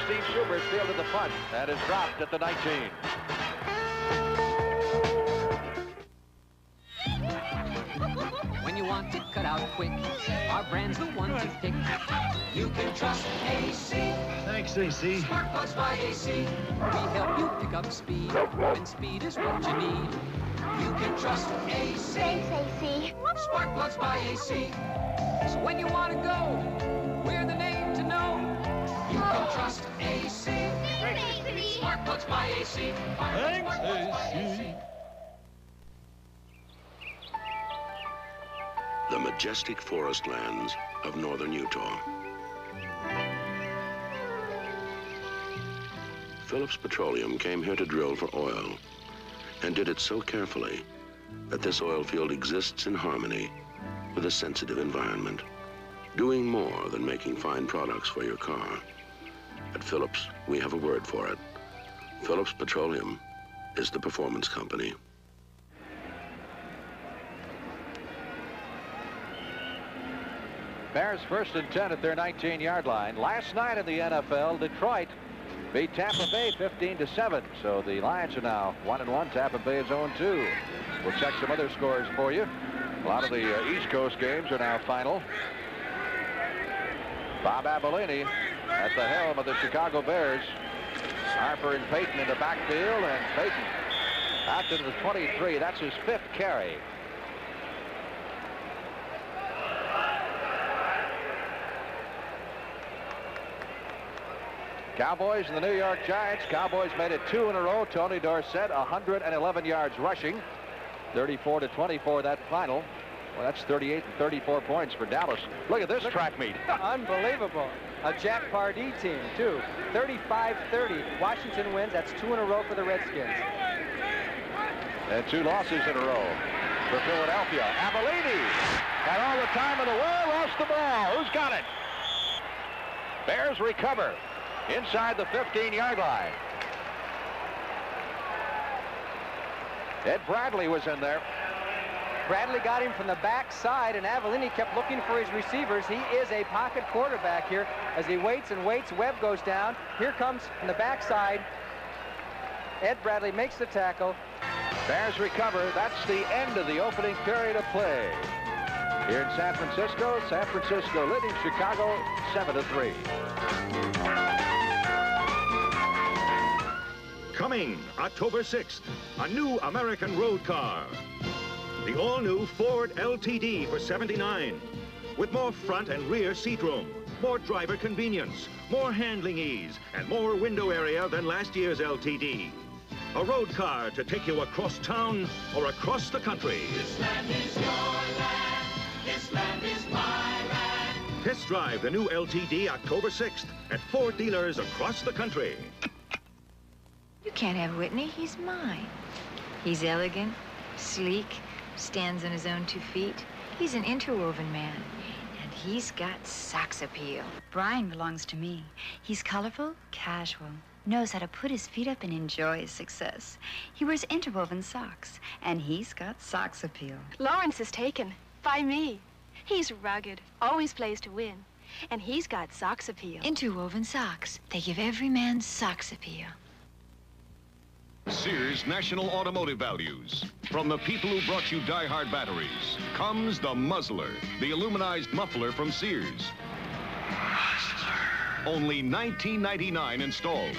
Steve Schubert fielded the punt and is dropped at the 19. When you want it cut out quick, our brand's the one to pick. You can trust AC. Thanks, AC. Spark plugs by AC. We help you pick up speed when speed is what you need. You can trust AC. Thanks, AC. Spark plugs by AC. So when you want to go, we're the name to know. You can trust AC. Thanks, AC. Spark plugs by AC. Thanks, AC. The majestic forest lands of northern Utah. Phillips Petroleum came here to drill for oil and did it so carefully that this oil field exists in harmony with a sensitive environment, doing more than making fine products for your car. At Phillips, we have a word for it. Phillips Petroleum is the performance company. Bears 1st and 10 at their 19-yard line. Last night in the NFL, Detroit beat Tampa Bay 15-7. So the Lions are now 1-1. Tampa Bay is 0-2. We'll check some other scores for you. A lot of the East Coast games are now final. Bob Abellini at the helm of the Chicago Bears. Harper and Payton in the backfield, and Payton out to the 23. That's his 5th carry. Cowboys and the New York Giants. Cowboys made it 2 in a row. Tony Dorsett, 111 yards rushing. 34-24 that final. Well, that's 38 and 34 points for Dallas. Look at this track meet. Unbelievable. A Jack Pardee team, too. 35-30. Washington wins. That's 2 in a row for the Redskins. And 2 losses in a row for Philadelphia. Abellini had all the time in the world, lost the ball. Who's got it? Bears recover inside the 15-yard line. Ed Bradley was in there. Bradley got him from the backside, and Avellini kept looking for his receivers. He is a pocket quarterback here as he waits and waits. Webb goes down. Here comes from the backside. Ed Bradley makes the tackle. Bears recover. That's the end of the opening period of play. Here in San Francisco leading Chicago 7-3. Coming October 6th, a new American road car. The all-new Ford LTD for $79, with more front and rear seat room, more driver convenience, more handling ease, and more window area than last year's LTD. A road car to take you across town or across the country. This land is your land. This land is my land. Test drive the new LTD October 6th at Ford dealers across the country. You can't have Whitney. He's mine. He's elegant, sleek, stands on his own 2 feet. He's an interwoven man, and he's got sex appeal. Brian belongs to me. He's colorful, casual, knows how to put his feet up and enjoy his success. He wears interwoven socks, and he's got socks appeal. Lawrence is taken by me. He's rugged, always plays to win, and he's got socks appeal. Interwoven socks. They give every man socks appeal. Sears National Automotive Values. From the people who brought you die-hard batteries comes the Muzzler, the aluminized muffler from Sears. Muzzler. Only $19.99 installed.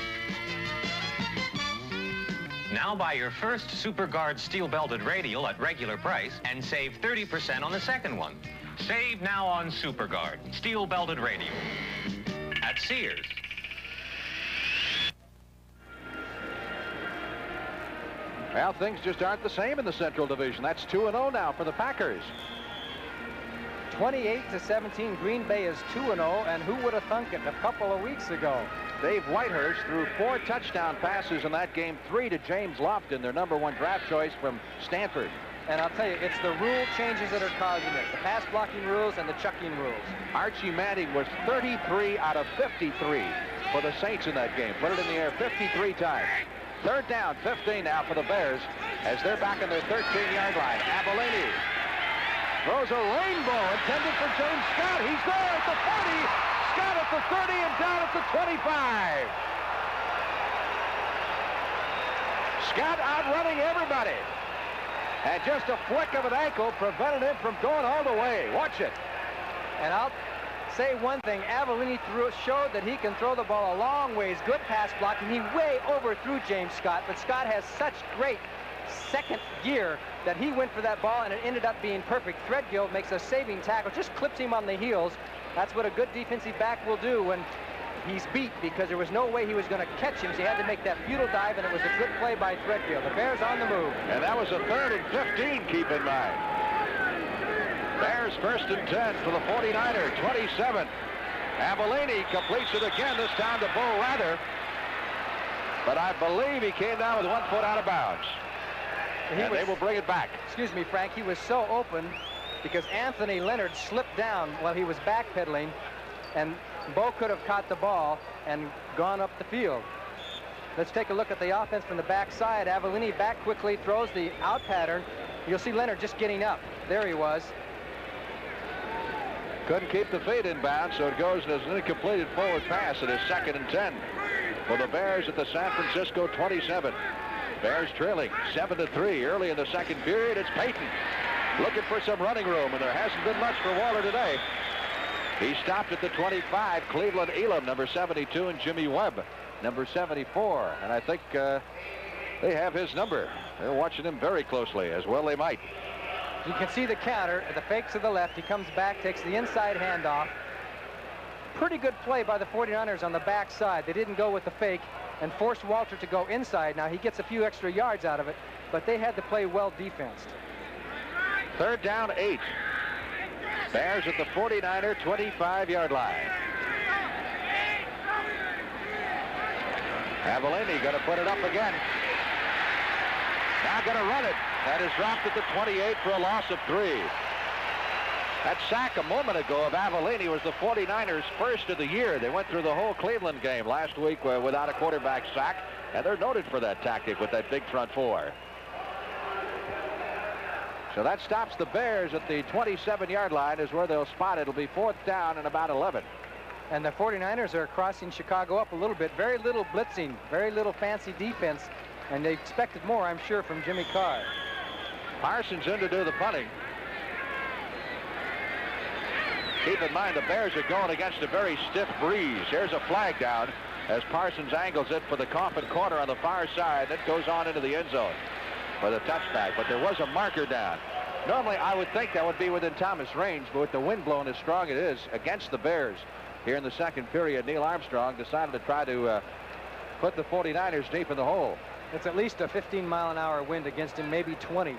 Now buy your first SuperGuard steel-belted radial at regular price and save 30% on the second one. Save now on SuperGuard steel-belted radial at Sears. Well, things just aren't the same in the Central Division. That's 2-0 now for the Packers. 28-17, Green Bay is 2-0, and who would have thunk it a couple of weeks ago? Dave Whitehurst threw 4 touchdown passes in that game, 3 to James Lofton, their #1 draft choice from Stanford. And I'll tell you, it's the rule changes that are causing it. The pass blocking rules and the chucking rules. Archie Manning was 33 out of 53 for the Saints in that game. Put it in the air 53 times. Third down, 15 now for the Bears as they're back in their 13-yard line. Avellini throws a rainbow intended for James Scott. He's there at the 40, Scott at the 30, and down at the 25. Scott outrunning everybody. And just a flick of an ankle prevented him from going all the way. Watch it. And I'll say one thing. Avellini showed that he can throw the ball a long ways. Good pass blocking. He way overthrew James Scott, but Scott has such great second gear that he went for that ball, and it ended up being perfect. Threadgill makes a saving tackle, just clips him on the heels. That's what a good defensive back will do when he's beat, because there was no way he was going to catch him, so he had to make that futile dive, and it was a good play by Threadgill. The Bears on the move. And that was a 3rd and 15, keep in mind. Bears 1st and 10 for the 49er, 27. Avellini completes it again, this time to Bo Rather. But I believe he came down with 1 foot out of bounds. They will bring it back. Excuse me, Frank, he was so open because Anthony Leonard slipped down while he was backpedaling, and Bo could have caught the ball and gone up the field. Let's take a look at the offense from the backside. Avellini back quickly, throws the out pattern. You'll see Leonard just getting up. There he was. Couldn't keep the feet in bounds, so it goes as an incompleted forward pass. It is 2nd and 10 for the Bears at the San Francisco 27. Bears trailing 7-3 early in the second period. It's Payton looking for some running room, and there hasn't been much for Waller today. He stopped at the 25. Cleveland Elam, number 72, and Jimmy Webb, number 74. And I think they have his number. They're watching him very closely, as well they might. You can see the counter, the fake to the left. He comes back, takes the inside handoff. Pretty good play by the 49ers on the backside. They didn't go with the fake and forced Walter to go inside. Now, he gets a few extra yards out of it, but they had to play well defensed. 3rd down, 8. Bears at the 49er 25-yard line. Avellini going to put it up again. Now going to run it. That is dropped at the 28 for a loss of 3. That sack a moment ago of Avellini was the 49ers' first of the year. They went through the whole Cleveland game last week without a quarterback sack, and they're noted for that tactic with that big front four. So that stops the Bears at the 27-yard line is where they'll spot it. It'll be 4th down and about 11. And the 49ers are crossing Chicago up a little bit. Very little blitzing, very little fancy defense, and they expected more, I'm sure, from Jimmy Carr. Parsons in to do the punting. Keep in mind, the Bears are going against a very stiff breeze. Here's a flag down as Parsons angles it for the coffin corner on the far side. That goes on into the end zone for the touchback. But there was a marker down. Normally, I would think that would be within Thomas' range, but with the wind blowing as strong it is against the Bears here in the second period, Neil Armstrong decided to try to put the 49ers deep in the hole. It's at least a 15-mile-an-hour wind against him, maybe 20.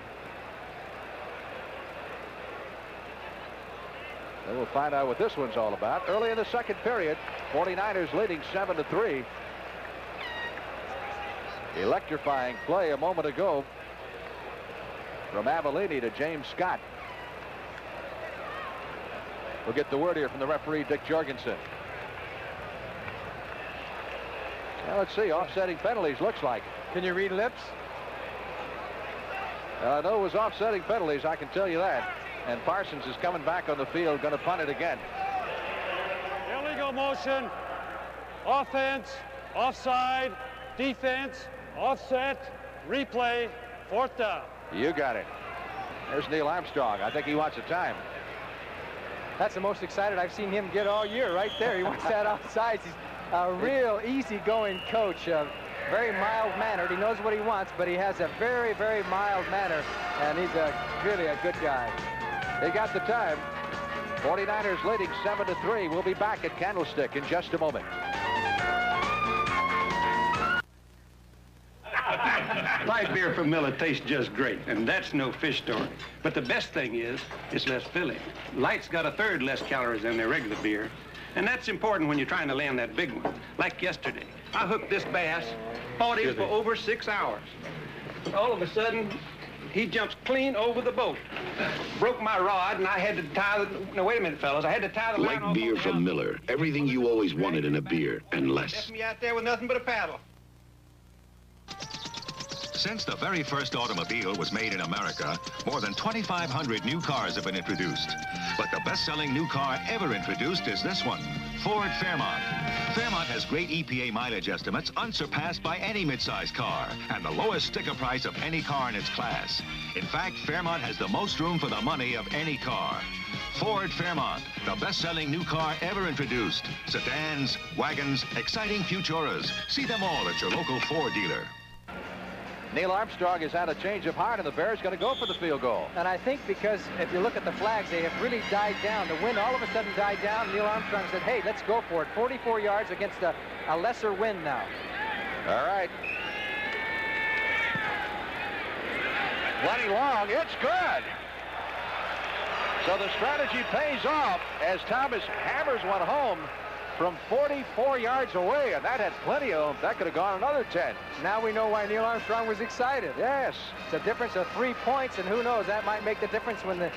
And we'll find out what this one's all about. Early in the second period, 49ers leading 7-3. Electrifying play a moment ago from Avellini to James Scott. We'll get the word here from the referee, Dick Jorgensen. Now let's see, offsetting penalties looks like. Can you read lips? I know it was offsetting penalties, I can tell you that. And Parsons is coming back on the field, going to punt it again. Illegal motion, offense, offside, defense, offset, replay, 4th down. You got it. There's Neil Armstrong. I think he wants a time. That's the most excited I've seen him get all year right there. He wants that offsides. He's a real easygoing coach. very mild-mannered. He knows what he wants, but he has a very, very mild manner, and he's really a good guy. He got the time. 49ers leading 7-3. We'll be back at Candlestick in just a moment. Light beer from Miller tastes just great, and that's no fish story. But the best thing is, it's less filling. Light's got 1/3 less calories than their regular beer, and that's important when you're trying to land that big one. Like yesterday, I hooked this bass, fought him for over 6 hours. All of a sudden, he jumps clean over the boat. Broke my rod, and I had to tie the... No, wait a minute, fellas. I had to tie the line Light beer from Miller. Everything you always wanted in a beer, and less. Left me out there with nothing but a paddle. Since the very first automobile was made in America, more than 2,500 new cars have been introduced. But the best-selling new car ever introduced is this one, Ford Fairmont. Fairmont has great EPA mileage estimates unsurpassed by any midsize car, and the lowest sticker price of any car in its class. In fact, Fairmont has the most room for the money of any car. Ford Fairmont, the best-selling new car ever introduced. Sedans, wagons, exciting Futuras. See them all at your local Ford dealer. Neil Armstrong has had a change of heart, and the Bears going to go for the field goal. And I think because if you look at the flags, they have really died down. The wind all of a sudden died down. Neil Armstrong said, hey, let's go for it. 44 yards against a lesser wind now. All right. Plenty long. It's good. So the strategy pays off as Thomas hammers one home from 44 yards away, and that had plenty of them. That could have gone another 10. Now we know why Neil Armstrong was excited. Yes. It's a difference of 3 points, and who knows, that might make the difference when the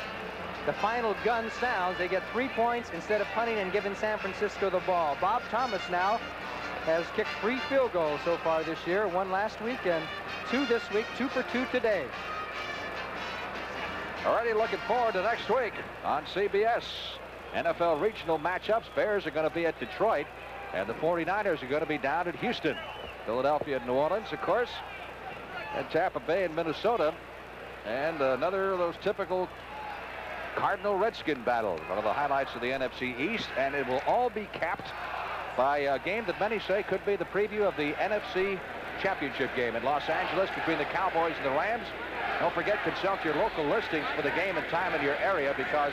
final gun sounds. They get 3 points instead of punting and giving San Francisco the ball. Bob Thomas now has kicked 3 field goals so far this year, 1 last week and 2 this week, 2 for 2 today. Already looking forward to next week on CBS. NFL regional matchups. Bears are going to be at Detroit, and the 49ers are going to be down at Houston. Philadelphia and New Orleans, of course, and Tampa Bay and Minnesota. And another of those typical Cardinal-Redskin battles, one of the highlights of the NFC East, and it will all be capped by a game that many say could be the preview of the NFC Championship game in Los Angeles between the Cowboys and the Rams. Don't forget, consult your local listings for the game and time in your area, because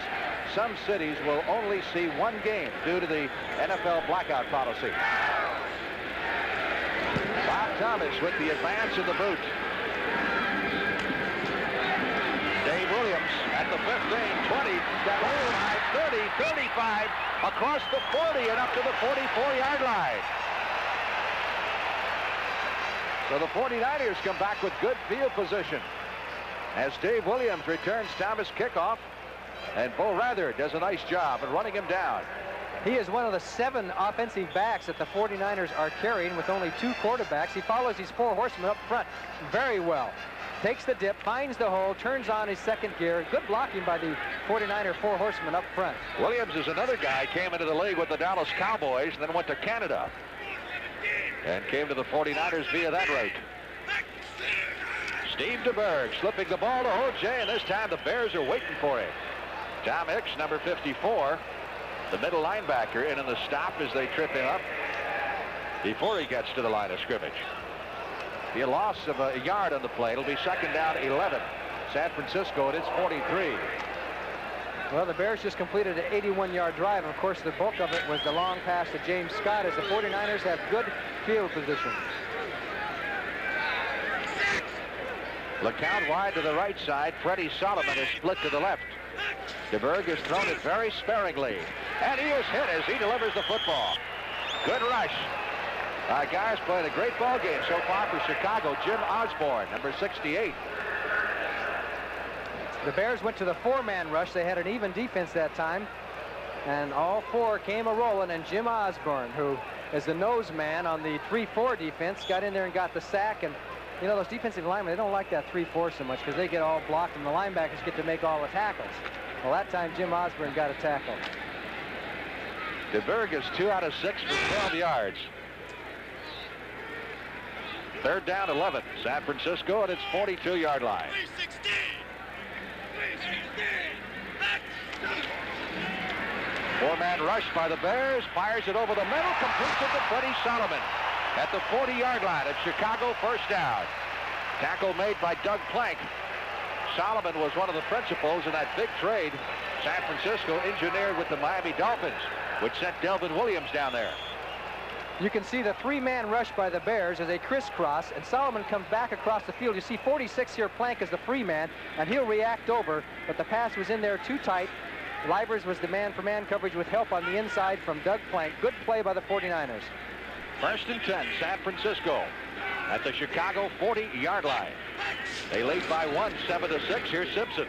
some cities will only see 1 game due to the NFL blackout policy. Bob Thomas with the advance of the boot. Dave Williams at the 15, 20, down the line, 30, 35, across the 40 and up to the 44-yard line. So the 49ers come back with good field position as Dave Williams returns Thomas' kickoff, and Bo Rather does a nice job at running him down. He is one of the 7 offensive backs that the 49ers are carrying with only 2 quarterbacks. He follows these 4 horsemen up front very well. Takes the dip, finds the hole, turns on his second gear. Good blocking by the 49er 4 horsemen up front. Williams is another guy, came into the league with the Dallas Cowboys and then went to Canada and came to the 49ers via that route. Steve DeBerg slipping the ball to O.J., and this time the Bears are waiting for it. Tom Hicks, number 54, the middle linebacker, in the stop as they trip him up before he gets to the line of scrimmage. Be a loss of a yard on the play. It'll be 2nd down, 11. San Francisco at its 43. Well, the Bears just completed an 81-yard drive. Of course, the bulk of it was the long pass to James Scott, as the 49ers have good field position. Look out wide to the right side. Freddie Solomon is split to the left. DeBerg has thrown it very sparingly, and he is hit as he delivers the football. Good rush. Guys playing a great ball game so far for Chicago. Jim Osborne, number 68. The Bears went to the 4-man rush. They had an even defense that time, and all 4 came a-rolling, and Jim Osborne, who is the nose man on the 3-4 defense, got in there and got the sack. And you know, those defensive linemen, they don't like that 3-4 so much because they get all blocked and the linebackers get to make all the tackles. Well, that time Jim Osborne got a tackle. DeBerg is 2 out of 6 for 12 yards. 3rd down, 11. San Francisco at its 42-yard line. 4-man rush by the Bears. Fires it over the middle. Completes it to Freddie Solomon. at the 40-yard line at Chicago, first down. Tackle made by Doug Plank. Solomon was one of the principals in that big trade San Francisco engineered with the Miami Dolphins, which sent Delvin Williams down there. You can see the three-man rush by the Bears as they crisscross, and Solomon comes back across the field. You see 46 here, Plank is the free man, and he'll react over, but the pass was in there too tight. Livers was the man-for-man coverage with help on the inside from Doug Plank. Good play by the 49ers. First and 10, San Francisco at the Chicago 40-yard line. They lead by 1, 7-6. Here's Simpson.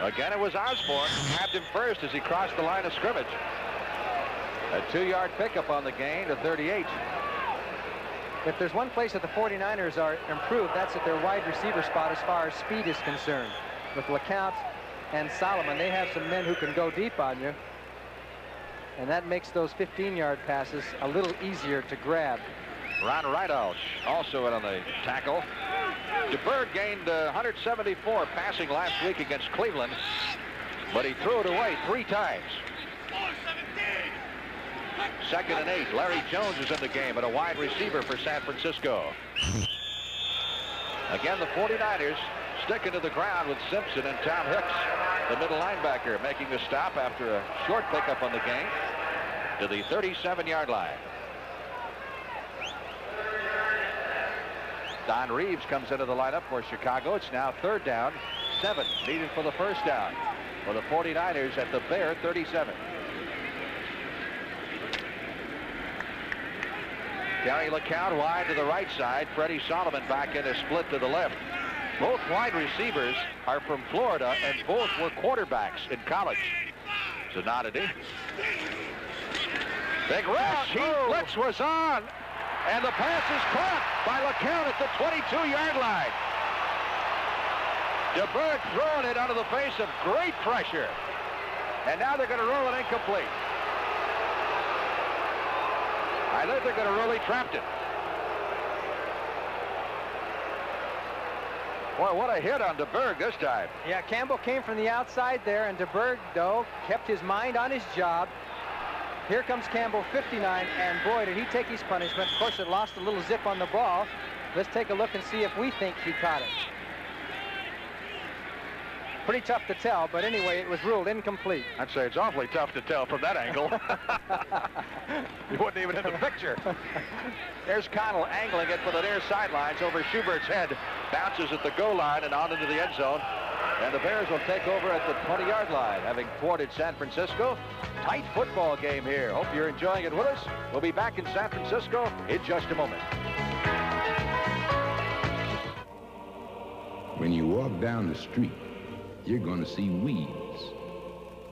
Again, it was Osborne who had him first as he crossed the line of scrimmage. A 2-yard pickup on the gain to 38. If there's one place that the 49ers are improved, that's at their wide receiver spot as far as speed is concerned. With LeCount and Solomon, they have some men who can go deep on you. And that makes those 15-yard passes a little easier to grab. Ron Rydell also in on the tackle. DeBerg gained 174 passing last week against Cleveland, but he threw it away 3 times. 2nd and 8. Larry Jones is in the game at a wide receiver for San Francisco. Again, the 49ers sticking to the ground with Simpson and Tom Hicks, the middle linebacker, making the stop after a short pickup on the game to the 37-yard line. Don Reeves comes into the lineup for Chicago. It's now 3rd down, 7 needed for the first down for the 49ers at the Bear 37. Gary LeCount wide to the right side. Freddie Solomon back in a split to the left. Both wide receivers are from Florida, and both were quarterbacks in college. It's an oddity. Big rush. Heat blitz was on. And the pass is caught by LeCount at the 22-yard line. DeBerg throwing it under the face of great pressure. And now they're going to roll it incomplete. I think they're going to rule he trapped it. Boy, what a hit on DeBerg this time. Yeah, Campbell came from the outside there, and DeBerg, though, kept his mind on his job. Here comes Campbell, 59, and boy, did he take his punishment. Of course, it lost a little zip on the ball. Let's take a look and see if we think he caught it. Pretty tough to tell, but anyway, it was ruled incomplete. I'd say it's awfully tough to tell from that angle. You wouldn't even hit the picture. There's Connell angling it for the near sidelines over Schubert's head. Bounces at the goal line and on into the end zone. And the Bears will take over at the 20-yard line, having thwarted San Francisco. Tight football game here. Hope you're enjoying it with us. We'll be back in San Francisco in just a moment. When you walk down the street, you're going to see weeds.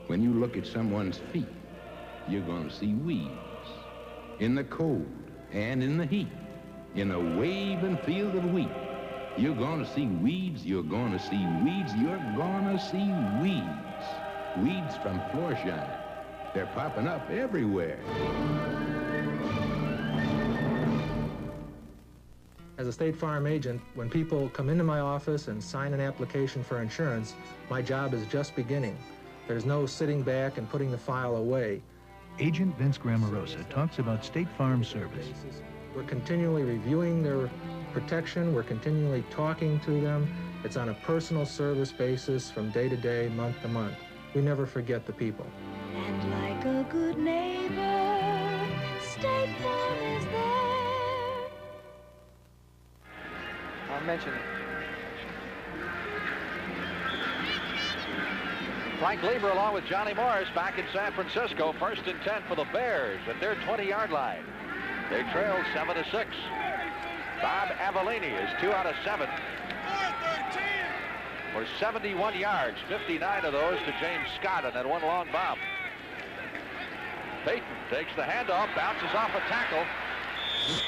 When you look at someone's feet, you're going to see weeds. In the cold and in the heat, in a waving field of wheat, you're going to see weeds, you're going to see weeds, you're going to see weeds. Weeds from floor shine. They're popping up everywhere. As a State Farm agent, when people come into my office and sign an application for insurance, my job is just beginning. There's no sitting back and putting the file away. Agent Vince Grammarosa talks about State Farm service. We're continually reviewing their protection. We're continually talking to them. It's on a personal service basis from day to day, month to month. We never forget the people. And like a good neighbor, State Farm is there. I'll mention it. Frank Lieber along with Johnny Morris back in San Francisco. 1st and 10 for the Bears at their 20-yard line. They trail 7-6. Bob Avellini is 2 out of 7 for 71 yards, 59 of those to James Scott on that one long bomb. Payton takes the handoff, bounces off a tackle,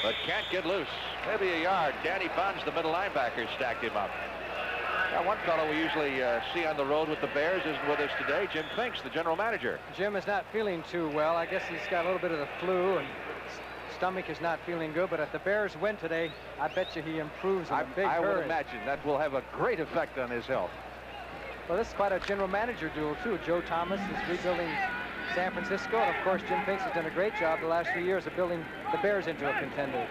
but can't get loose. Maybe a yard. Danny Bunz, the middle linebacker, stacked him up. Now, one fellow we usually see on the road with the Bears isn't with us today. Jim Finks, the general manager. Jim is not feeling too well. I guess he's got a little bit of the flu, and stomach is not feeling good. But if the Bears win today, I bet you he improves in a big hurry. I would imagine that will have a great effect on his health. Well, this is quite a general manager duel, too. Joe Thomas is rebuilding San Francisco, and of course, Jim Finks has done a great job the last few years of building the Bears into a contender.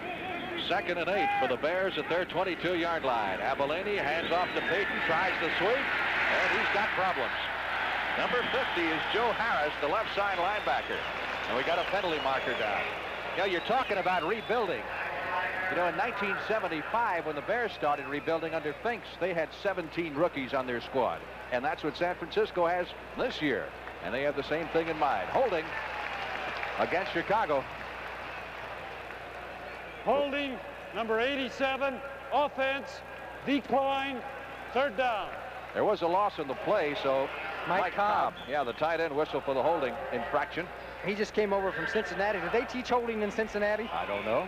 2nd and 8 for the Bears at their 22-yard line. Abilene hands off to Payton, tries the sweep, and he's got problems. Number 50 is Joe Harris, the left side linebacker. And we got a penalty marker down. You know, you're talking about rebuilding. You know, in 1975, when the Bears started rebuilding under Finks, they had 17 rookies on their squad. And that's what San Francisco has this year. And they have the same thing in mind. Holding against Chicago. Holding, number 87, offense, decline, 3rd down. There was a loss in the play, so Mike Cobb. Yeah, the tight end whistle for the holding infraction. He just came over from Cincinnati. Did they teach holding in Cincinnati? I don't know.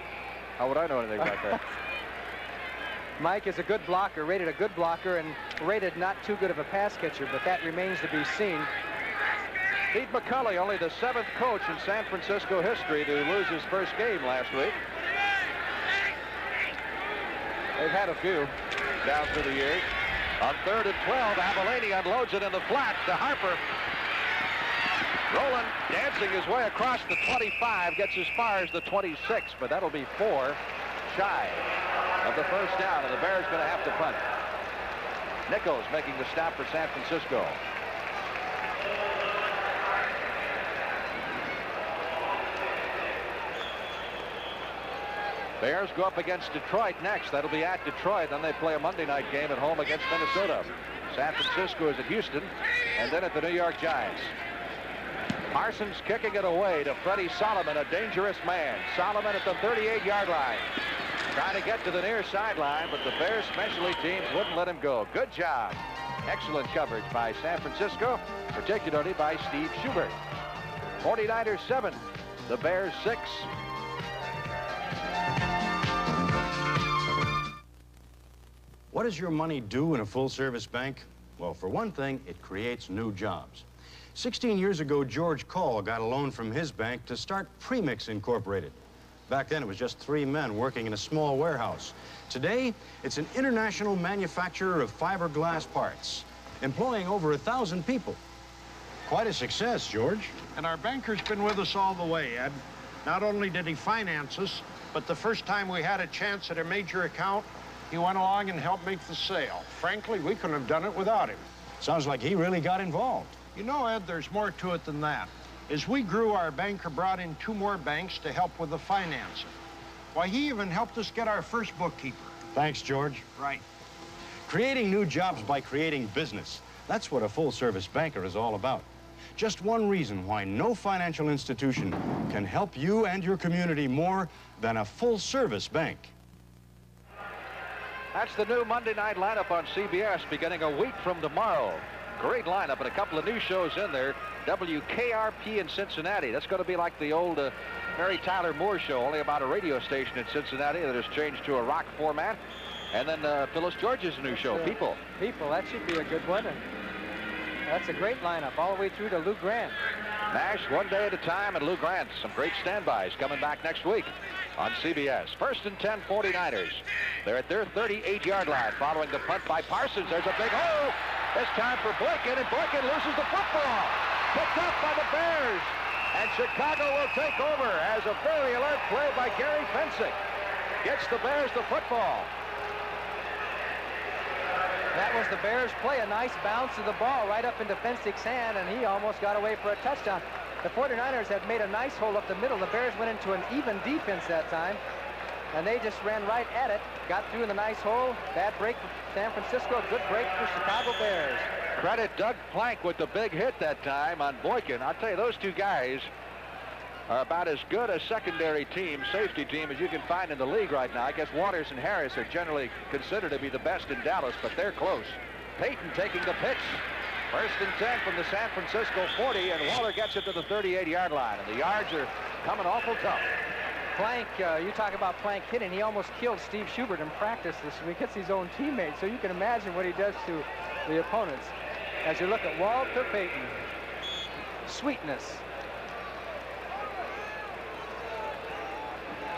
How would I know anything about that? Mike is a good blocker, rated a good blocker, and rated not too good of a pass catcher, but that remains to be seen. Pete McCulley, only the 7th coach in San Francisco history to lose his first game last week. They've had a few down through the years. On 3rd and 12, Abilene unloads it in the flat to Harper. Rowland dancing his way across the 25, gets as far as the 26, but that'll be 4 shy of the first down, and the Bears going to have to punt. Nichols making the stop for San Francisco. Bears go up against Detroit next. That'll be at Detroit. Then they play a Monday night game at home against Minnesota. San Francisco is at Houston, and then at the New York Giants. Parsons kicking it away to Freddie Solomon, a dangerous man. Solomon at the 38-yard line. Trying to get to the near sideline, but the Bears specialty teams wouldn't let him go. Good job. Excellent coverage by San Francisco, particularly by Steve Schubert. 49ers 7, the Bears 6. What does your money do in a full-service bank? Well, for one thing, it creates new jobs. 16 years ago, George Call got a loan from his bank to start Premix Incorporated. Back then, it was just 3 men working in a small warehouse. Today, it's an international manufacturer of fiberglass parts, employing over 1,000 people. Quite a success, George. And our banker's been with us all the way, Ed. Not only did he finance us, but the first time we had a chance at a major account, he went along and helped make the sale. Frankly, we couldn't have done it without him. Sounds like he really got involved. You know, Ed, there's more to it than that. As we grew, our banker brought in 2 more banks to help with the financing. Why, he even helped us get our first bookkeeper. Thanks, George. Right. Creating new jobs by creating business. That's what a full-service banker is all about. Just one reason why no financial institution can help you and your community more than a full-service bank. That's the new Monday night lineup on CBS beginning a week from tomorrow. Great lineup and a couple of new shows in there. WKRP in Cincinnati. That's going to be like the old Mary Tyler Moore show, only about a radio station in Cincinnati that has changed to a rock format. And then Phyllis George's new show, People. People, that should be a good one. And that's a great lineup all the way through to Lou Grant. Nash, one day at a time, and Lou Grant. Some great standbys coming back next week on CBS. 1st and 10, 49ers. They're at their 38-yard line following the punt by Parsons. There's a big hole. This time for Boykin, and Boykin loses the football. Picked up by the Bears. And Chicago will take over as a very alert play by Gary Fensick. Gets the Bears the football. That was the Bears' play. A nice bounce of the ball right up into Fensick's hand, and he almost got away for a touchdown. The 49ers had made a nice hole up the middle. The Bears went into an even defense that time, and they just ran right at it. Got through in the nice hole. Bad break for San Francisco. Good break for Chicago Bears. Credit Doug Plank with the big hit that time on Boykin. I'll tell you, those two guys are about as good a secondary team, safety team, as you can find in the league right now. I guess Waters and Harris are generally considered to be the best in Dallas, but they're close. Payton taking the pitch. 1st and 10 from the San Francisco 40, and Waller gets it to the 38-yard line, and the yards are coming awful tough. Plank, you talk about Plank hitting. He almost killed Steve Schubert in practice this week. Hits his own teammates, so you can imagine what he does to the opponents. As you look at Walter Payton. Sweetness.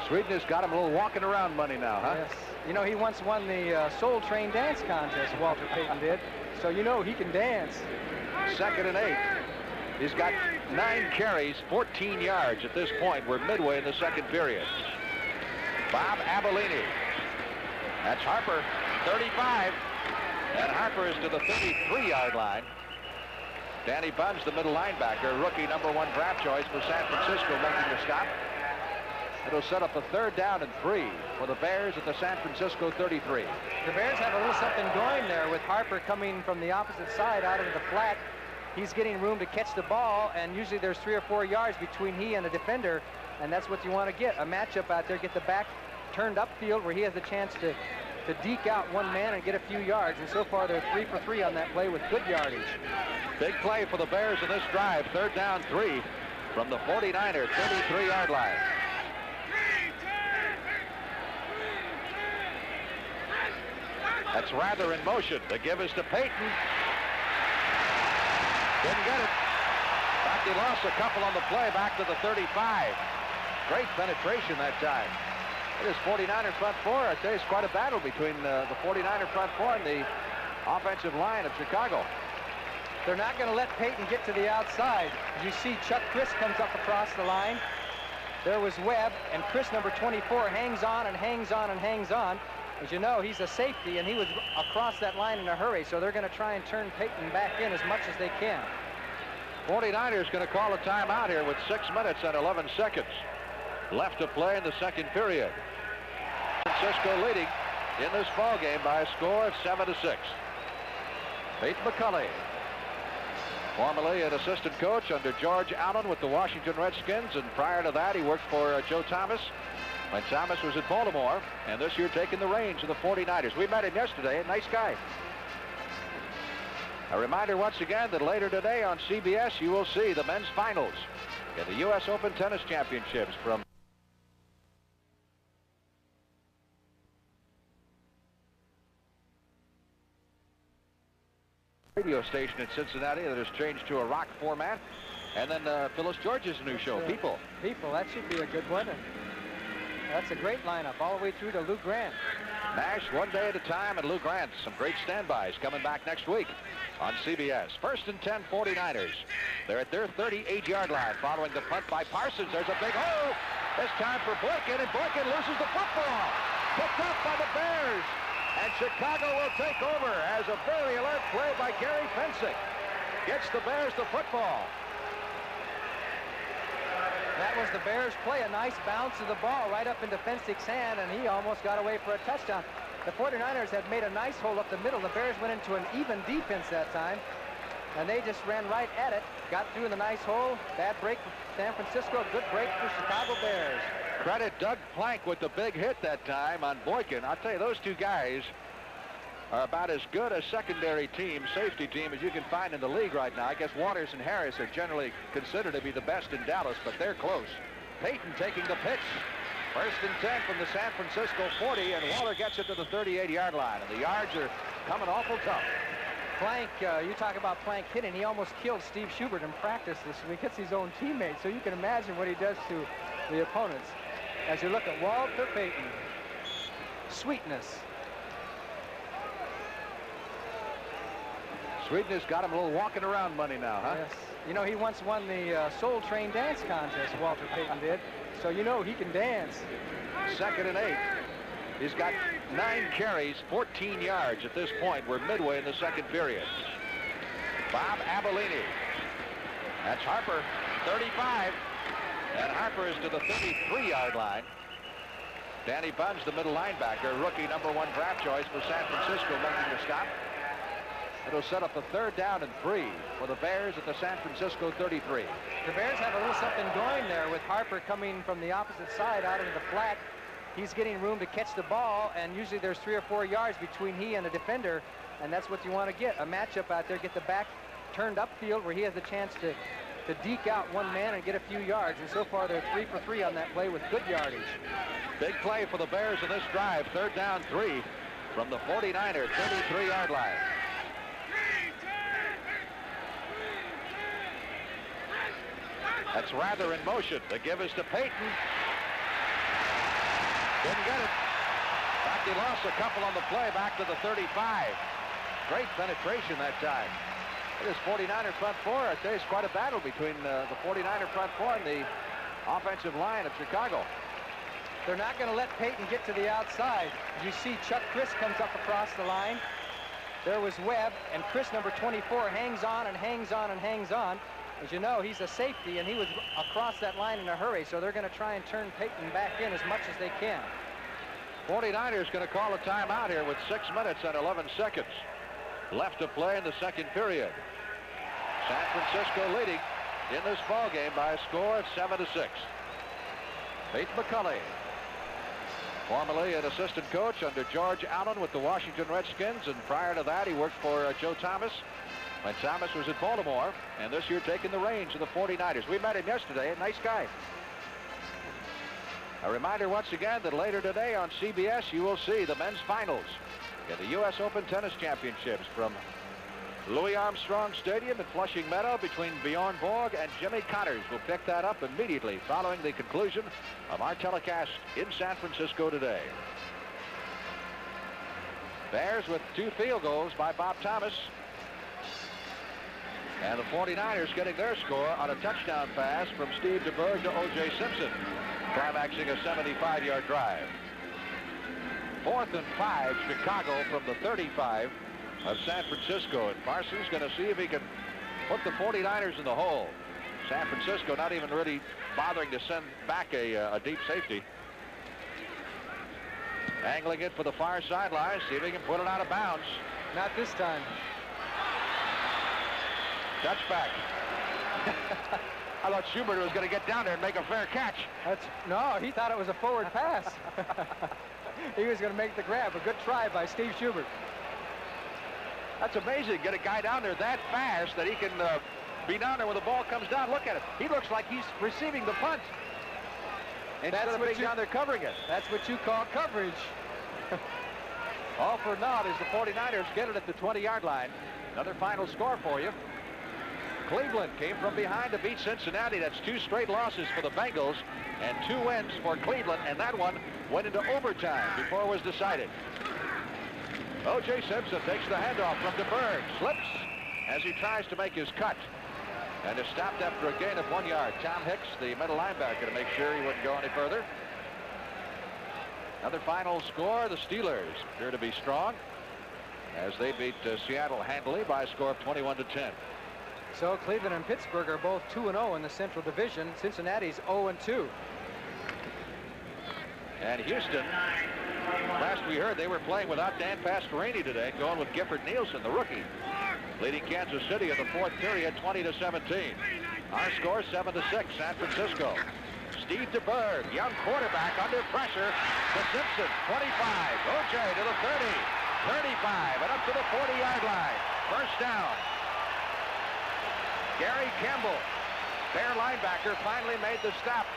Sweetness got him a little walking around money now, huh? Yes. You know, he once won the Soul Train dance contest, Walter Payton did. So you know he can dance. 2nd and 8. He's got 9 carries, 14 yards at this point. We're midway in the 2nd period. Bob Abilene. That's Harper, 35. And Harper is to the 33-yard line. Danny Bunz, the middle linebacker, rookie #1 draft choice for San Francisco, making the stop. It'll set up a 3rd down and 3 for the Bears at the San Francisco 33. The Bears have a little something going there with Harper coming from the opposite side out into the flat. He's getting room to catch the ball, and usually there's 3 or 4 yards between he and the defender, and that's what you want to get, a matchup out there, get the back turned upfield where he has the chance to deke out one man and get a few yards, and so far they're 3 for 3 on that play with good yardage. Big play for the Bears in this drive, 3rd down 3 from the 49er 33-yard line. That's Rather in motion. The give is to Payton. Didn't get it. Back, he lost a couple on the play, back to the 35. Great penetration that time. It is 49er front four. I tell you, it's quite a battle between the 49er front four and the offensive line of Chicago. They're not going to let Payton get to the outside. You see Chuck Chris comes up across the line. There was Webb, and Chris, number 24, hangs on and hangs on and hangs on. As you know, he's a safety, and he was across that line in a hurry, so they're going to try and turn Payton back in as much as they can. 49ers going to call a timeout here with 6 minutes and 11 seconds left to play in the second period. Francisco leading in this ball game by a score of 7-6. Peyton McCulley, formerly an assistant coach under George Allen with the Washington Redskins, and prior to that he worked for Joe Thomas when Thomas was at Baltimore, and this year taking the reins of the 49ers. We met him yesterday, a nice guy. A reminder once again that later today on CBS you will see the men's finals in the U.S. Open Tennis Championships from radio station in Cincinnati that has changed to a rock format. And then Phyllis George's new show, People. People, that should be a good one. And that's a great lineup all the way through to Lou Grant. Nash, one day at a time, and Lou Grant, some great standbys coming back next week on CBS. 1st and 10, 49ers. They're at their 38-yard line following the punt by Parsons. There's a big hole. This time for Boykin, and Boykin loses the football. Picked up by the Bears. And Chicago will take over as a very alert play by Gary Fensick gets the Bears the football. That was the Bears play, a nice bounce of the ball right up into Fensick's hand, and he almost got away for a touchdown. The 49ers had made a nice hole up the middle. The Bears went into an even defense that time, and they just ran right at it, got through in the nice hole. Bad break for San Francisco, good break for Chicago Bears. Credit Doug Plank with the big hit that time on Boykin. I'll tell you, those two guys are about as good a secondary team, safety team, as you can find in the league right now. I guess Waters and Harris are generally considered to be the best in Dallas, but they're close. Payton taking the pitch. 1st and 10 from the San Francisco 40, and Waller gets it to the 38-yard line, and the yards are coming awful tough. Plank, you talk about Plank hitting. He almost killed Steve Schubert in practice this week. Hits his own teammates, so you can imagine what he does to the opponents. As you look at Walter Payton, Sweetness. Sweetness got him a little walking around money now, huh? Yes. You know, he once won the Soul Train dance contest, Walter Payton did. So you know he can dance. 2nd and 8. He's got 9 carries, 14 yards at this point. We're midway in the second period. Bob Abilene. That's Harper, 35. And Harper is to the 33-yard line. Danny Bunz, the middle linebacker, rookie #1 draft choice for San Francisco, making the stop. It'll set up a 3rd down and 3 for the Bears at the San Francisco 33. The Bears have a little something going there with Harper coming from the opposite side out into the flat. He's getting room to catch the ball, and usually there's 3 or 4 yards between he and the defender, and that's what you want to get, a matchup out there, get the back turned upfield where he has the chance to deke out one man and get a few yards, and so far they're 3 for 3 on that play with good yardage. Big play for the Bears in this drive, 3rd down 3 from the 49er 33-yard line. That's Rather in motion. The give is to Payton. Didn't get it. Back, he lost a couple on the play, back to the 35. Great penetration that time. It is 49er front four. I tell you, it's quite a battle between the 49er front four and the offensive line of Chicago. They're not going to let Payton get to the outside. You see Chuck Chris comes up across the line. There was Webb, and Chris, number 24, hangs on and hangs on and hangs on. As you know, he's a safety, and he was across that line in a hurry, so they're going to try and turn Payton back in as much as they can. 49ers going to call a timeout here with 6 minutes and 11 seconds left to play in the second period. San Francisco leading in this ball game by a score of 7-6. Pete McCulley, formerly an assistant coach under George Allen with the Washington Redskins, and prior to that he worked for Joe Thomas when Thomas was at Baltimore, and this year taking the reins of the 49ers. We met him yesterday. A nice guy. A reminder once again that later today on CBS you will see the men's finals in the U.S. Open Tennis Championships from Louis Armstrong Stadium at Flushing Meadow between Bjorn Borg and Jimmy Connors. We'll pick that up immediately following the conclusion of our telecast in San Francisco today. Bears with 2 field goals by Bob Thomas. And the 49ers getting their score on a touchdown pass from Steve DeBerg to O.J. Simpson, climaxing a 75-yard drive. 4th and 5, Chicago from the 35 of San Francisco, and Parsons going to see if he can put the 49ers in the hole. San Francisco not even really bothering to send back a deep safety. Angling it for the far sideline, see if he can put it out of bounds. Not this time. Touchback. I thought Schubert was going to get down there and make a fair catch. No, he thought it was a forward pass. He was going to make the grab. A good try by Steve Schubert. That's amazing. Get a guy down there that fast that he can be down there when the ball comes down. Look at it. He looks like he's receiving the punt. Instead of being down there covering it. That's what you call coverage. All for naught as the 49ers get it at the 20-yard line. Another final score for you. Cleveland came from behind to beat Cincinnati. That's 2 straight losses for the Bengals and 2 wins for Cleveland, and that one went into overtime before it was decided. O.J. Simpson takes the handoff from DeBerg, slips as he tries to make his cut, and is stopped after a gain of 1 yard. Tom Hicks, the middle linebacker, to make sure he wouldn't go any further. Another final score. The Steelers appear to be strong as they beat Seattle handily by a score of 21-10. So Cleveland and Pittsburgh are both 2-0 in the Central Division. Cincinnati's 0-2. And Houston, last we heard, they were playing without Dan Pastorini today, going with Gifford Nielsen, the rookie, leading Kansas City in the 4th period, 20-17. Our score 7-6, San Francisco. Steve DeBerg, young quarterback, under pressure to Simpson, 25. O.J. to the 30, 35, and up to the 40-yard line. First down. Gary Campbell, Bear linebacker, finally made the stop.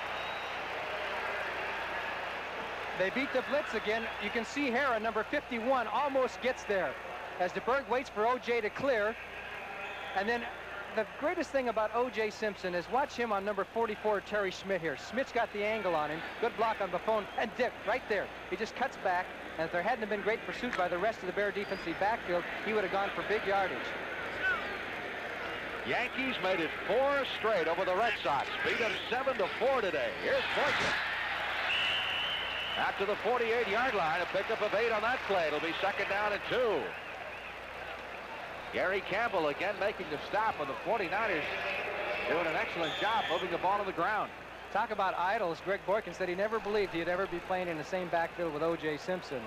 They beat the blitz again. You can see Hara, number 51, almost gets there as DeBerg waits for O.J. to clear. And then the greatest thing about O.J. Simpson is watch him on number 44, Terry Schmidt here. Schmidt's got the angle on him. Good block on Buffon. And Dick, right there. He just cuts back. And if there hadn't been great pursuit by the rest of the Bear defensive backfield, he would have gone for big yardage. Yankees made it 4 straight over the Red Sox. Beat them 7-4 today. Here's Fortune. After the 48-yard line, a pickup of 8 on that play. It'll be 2nd down and 2. Gary Campbell again making the stop, and the 49ers doing an excellent job moving the ball to the ground. Talk about idols. Greg Boykin said he never believed he'd ever be playing in the same backfield with O.J. Simpson.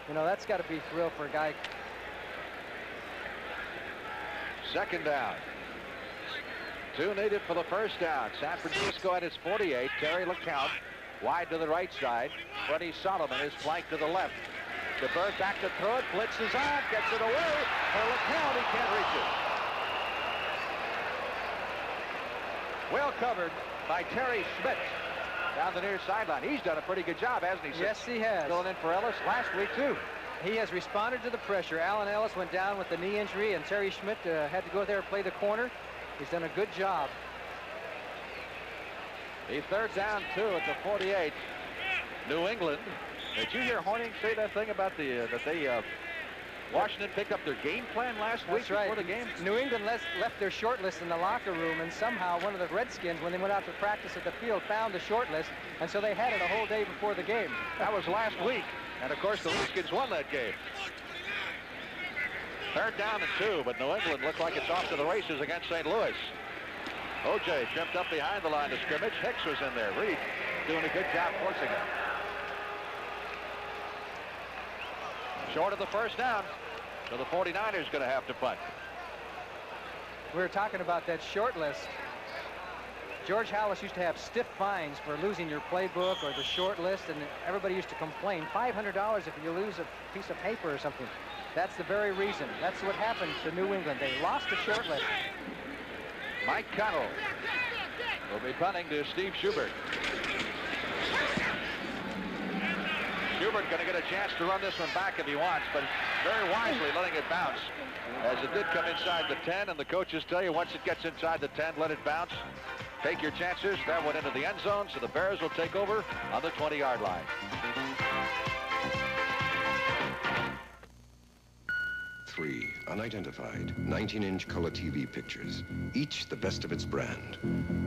You know, that's got to be a thrill for a guy. 2nd down. 2 needed for the first down. San Francisco at its 48. Terry LeCount wide to the right side. Freddie Solomon is flanked to the left. DeBerg back to throw it. Blitzes on. Gets it away. For LeCount, he can't reach it. Well covered by Terry Schmidt down the near sideline. He's done a pretty good job, hasn't he? Yes, he has. Filling in for Ellis last week, too. He has responded to the pressure. Alan Ellis went down with the knee injury, and Terry Schmidt had to go there and play the corner. He's done a good job. The 3rd down, 2 at the 48. New England. Did you hear Horning say that thing about that they Washington picked up their game plan last week before the game. New England left their short list in the locker room, and somehow one of the Redskins, when they went out to practice at the field, found the short list, and so they had it a whole day before the game. That was last week, and of course the Redskins won that game. 3rd down and 2, but New England looked like it's off to the races against St. Louis. O.J. jumped up behind the line of scrimmage. Hicks was in there. Reed doing a good job forcing it. Short of the first down, so the 49ers going to have to punt. We were talking about that short list. George Halas used to have stiff fines for losing your playbook or the short list, and everybody used to complain. $500 if you lose a piece of paper or something. That's the very reason. That's what happened to New England. They lost the short list. Mike Connell will be punting to Steve Schubert. Schubert going to get a chance to run this one back if he wants, but very wisely letting it bounce, as it did come inside the 10, and the coaches tell you once it gets inside the 10, let it bounce. Take your chances. That went into the end zone, so the Bears will take over on the 20-yard line. Three unidentified 19-inch color TV pictures, each the best of its brand.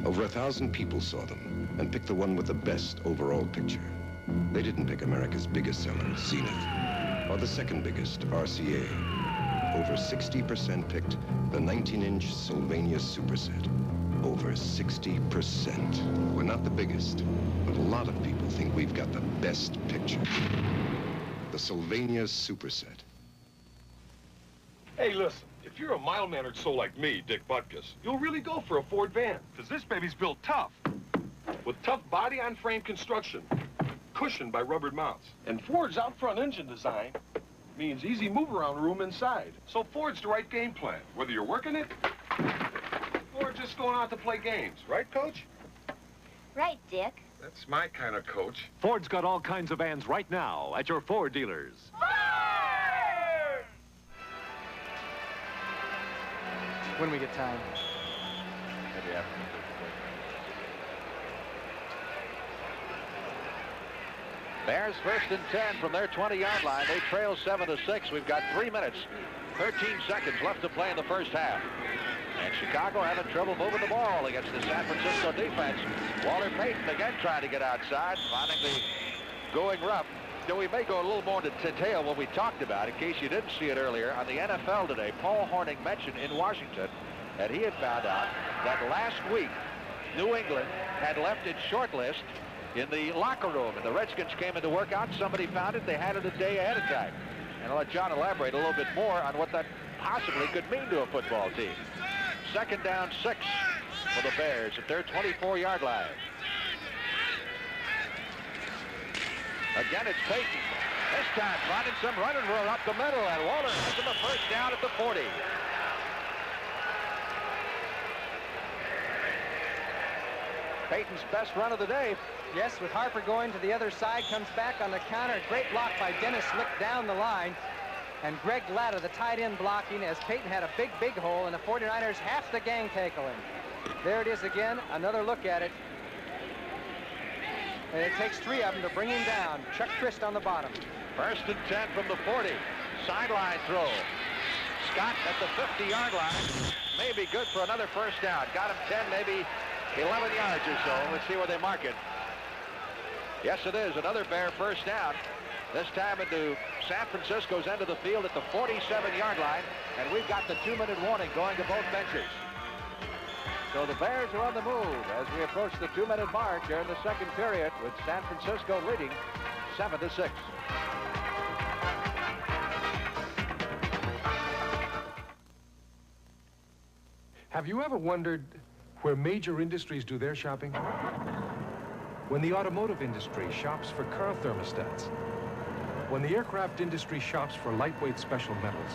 Over 1,000 people saw them and picked the one with the best overall picture. They didn't pick America's biggest seller, Zenith, or the second biggest, RCA. Over 60% picked the 19-inch Sylvania Superset. Over 60%. We're not the biggest, but a lot of people think we've got the best picture. The Sylvania Superset. Hey, listen, if you're a mild-mannered soul like me, Dick Butkus, you'll really go for a Ford van, because this baby's built tough. With tough body-on-frame construction, cushioned by rubbered mounts. And Ford's out-front engine design means easy move-around room inside. So Ford's the right game plan, whether you're working it or just going out to play games. Right, Coach? Right, Dick. That's my kind of coach. Ford's got all kinds of vans right now at your Ford dealers. When we get time. Maybe after. Bears 1st and 10 from their 20-yard line. They trail 7-6. We've got 3 minutes, 13 seconds left to play in the first half. And Chicago having trouble moving the ball against the San Francisco defense. Walter Payton again trying to get outside, finding the going rough. Now, we may go a little more into detail what we talked about in case you didn't see it earlier. On the NFL today, Paul Hornung mentioned in Washington that he had found out that last week New England had left its short list in the locker room, and the Redskins came into workout. Somebody found it. They had it a day ahead of time. And I'll let John elaborate a little bit more on what that possibly could mean to a football team. 2nd down 6 for the Bears at their 24-yard line. Again, it's Payton. This time finding some running room up the middle, and Walter has him a first down at the 40. Payton's best run of the day. Yes, with Harper going to the other side, comes back on the counter. Great block by Dennis Slick down the line. And Greg Latta, the tight end, blocking as Payton had a big hole, and the 49ers half the gang tackle him. There it is again. Another look at it. And it takes 3 of them to bring him down. Chuck Christ on the bottom. 1st and 10 from the 40. Sideline throw. Scott at the 50-yard line. May be good for another first down. Got him 10, maybe 11 yards or so. Let's see where they mark it. Yes, it is. Another Bear first down. This time into San Francisco's end of the field at the 47-yard line. And we've got the 2-minute warning going to both benches. So the Bears are on the move as we approach the 2-minute mark here in the second period, with San Francisco leading 7-6. Have you ever wondered where major industries do their shopping? When the automotive industry shops for car thermostats. When the aircraft industry shops for lightweight special metals.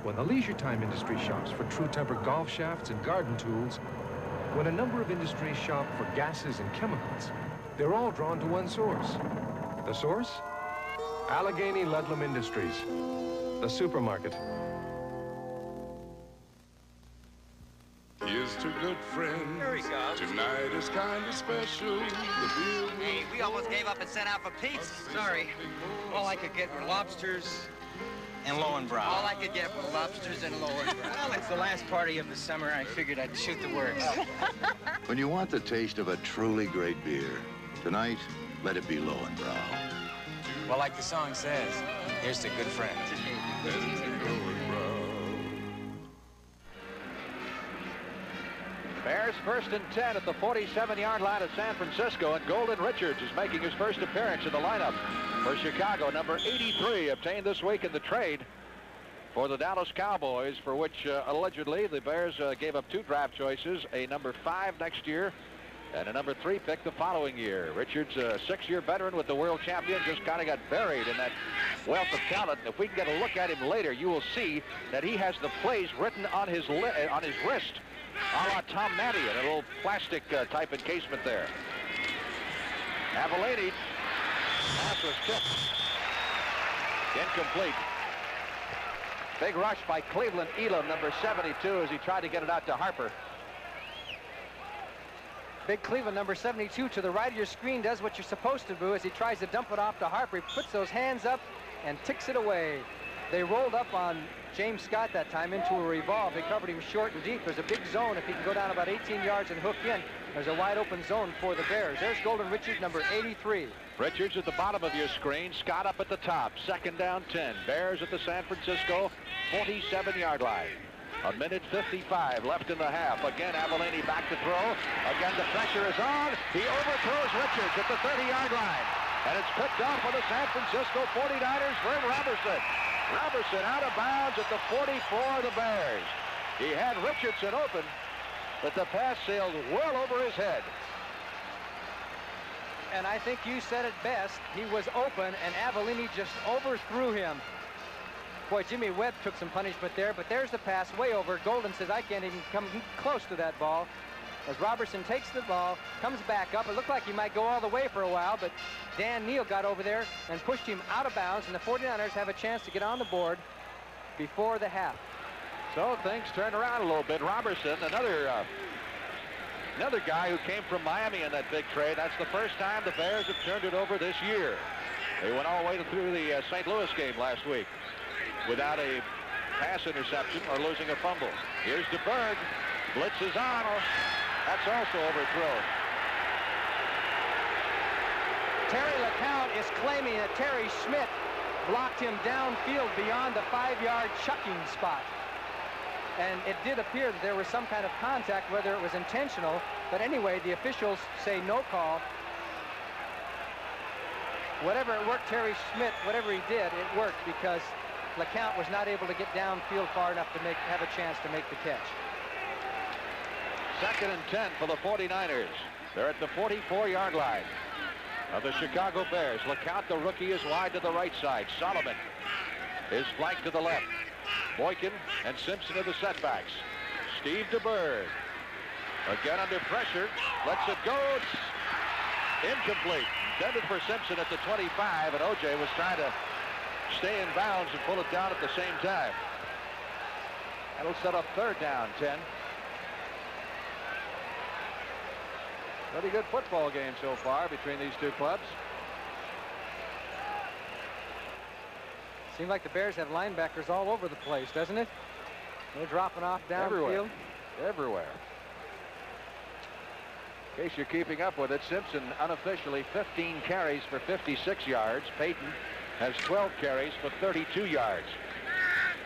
When the leisure time industry shops for true temper golf shafts and garden tools. When a number of industries shop for gases and chemicals, they're all drawn to one source. The source? Allegheny Ludlam Industries, the supermarket. Here's to good friends. Here we go. Tonight is kind of special. Hey, we almost gave up and sent out for pizza. Sorry. All I could get were lobsters, and Lowenbrow. All I could get was lobsters and Lowenbrow. Well, it's the last party of the summer. I figured I'd shoot the works. When you want the taste of a truly great beer, tonight, let it be Lowenbrow. Well, like the song says, here's to good friends. Bears 1st and 10 at the 47-yard line of San Francisco, and Golden Richards is making his first appearance in the lineup for Chicago. Number 83 obtained this week in the trade for the Dallas Cowboys, for which allegedly the Bears gave up 2 draft choices, a number 5 next year and a number 3 pick the following year. Richards, a 6-year veteran with the world champion, just kind of got buried in that wealth of talent. If we can get a look at him later, you will see that he has the plays written on his wrist, a la Tom Matty, in a little plastic type encasement there. Avellini, pass was tipped. Incomplete. Big rush by Cleveland Elam, number 72, as he tried to get it out to Harper. Big Cleveland, number 72, to the right of your screen, does what you're supposed to do as he tries to dump it off to Harper. He puts those hands up and ticks it away. They rolled up on James Scott that time into a revolve. They covered him short and deep. There's a big zone. If he can go down about 18 yards and hook in, there's a wide open zone for the Bears. There's Golden Richards, number 83. Richards at the bottom of your screen. Scott up at the top. 2nd down 10. Bears at the San Francisco 47-yard line. 1:55 left in the half. Again, Avellini back to throw. Again, the pressure is on. He overthrows Richards at the 30-yard line. And it's picked off for the San Francisco 49ers for Robertson. Robertson out of bounds at the 44 of the Bears. He had Richardson open, but the pass sailed well over his head. And I think you said it best. He was open, and Avellini just overthrew him. Boy, Jimmy Webb took some punishment there, but there's the pass way over. Golden says, I can't even come close to that ball. As Robertson takes the ball, comes back up. It looked like he might go all the way for a while, but Dan Neal got over there and pushed him out of bounds, and the 49ers have a chance to get on the board before the half. So things turn around a little bit. Robertson, another guy who came from Miami in that big trade. That's the first time the Bears have turned it over this year. They went all the way through the St. Louis game last week without a pass interception or losing a fumble. Here's DeBerg. Blitz is on. That's also overthrown. Terry LeCount is claiming that Terry Schmidt blocked him downfield beyond the 5-yard chucking spot. And it did appear that there was some kind of contact, whether it was intentional. But anyway, the officials say no call. Whatever it worked, Terry Schmidt, whatever he did, it worked because LeCount was not able to get downfield far enough to have a chance to make the catch. 2nd and 10 for the 49ers. They're at the 44-yard line of the Chicago Bears. LeCount, the rookie, is wide to the right side. Solomon is flanked to the left. Boykin and Simpson are the setbacks. Steve DeBerg again under pressure. Lets it go. It's incomplete. Intended for Simpson at the 25, and O.J. was trying to stay in bounds and pull it down at the same time. That'll set up 3rd down 10. Pretty good football game so far between these two clubs. Seems like the Bears have linebackers all over the place, doesn't it? They're dropping off downfield. Everywhere. In case you're keeping up with it, Simpson unofficially 15 carries for 56 yards. Payton has 12 carries for 32 yards.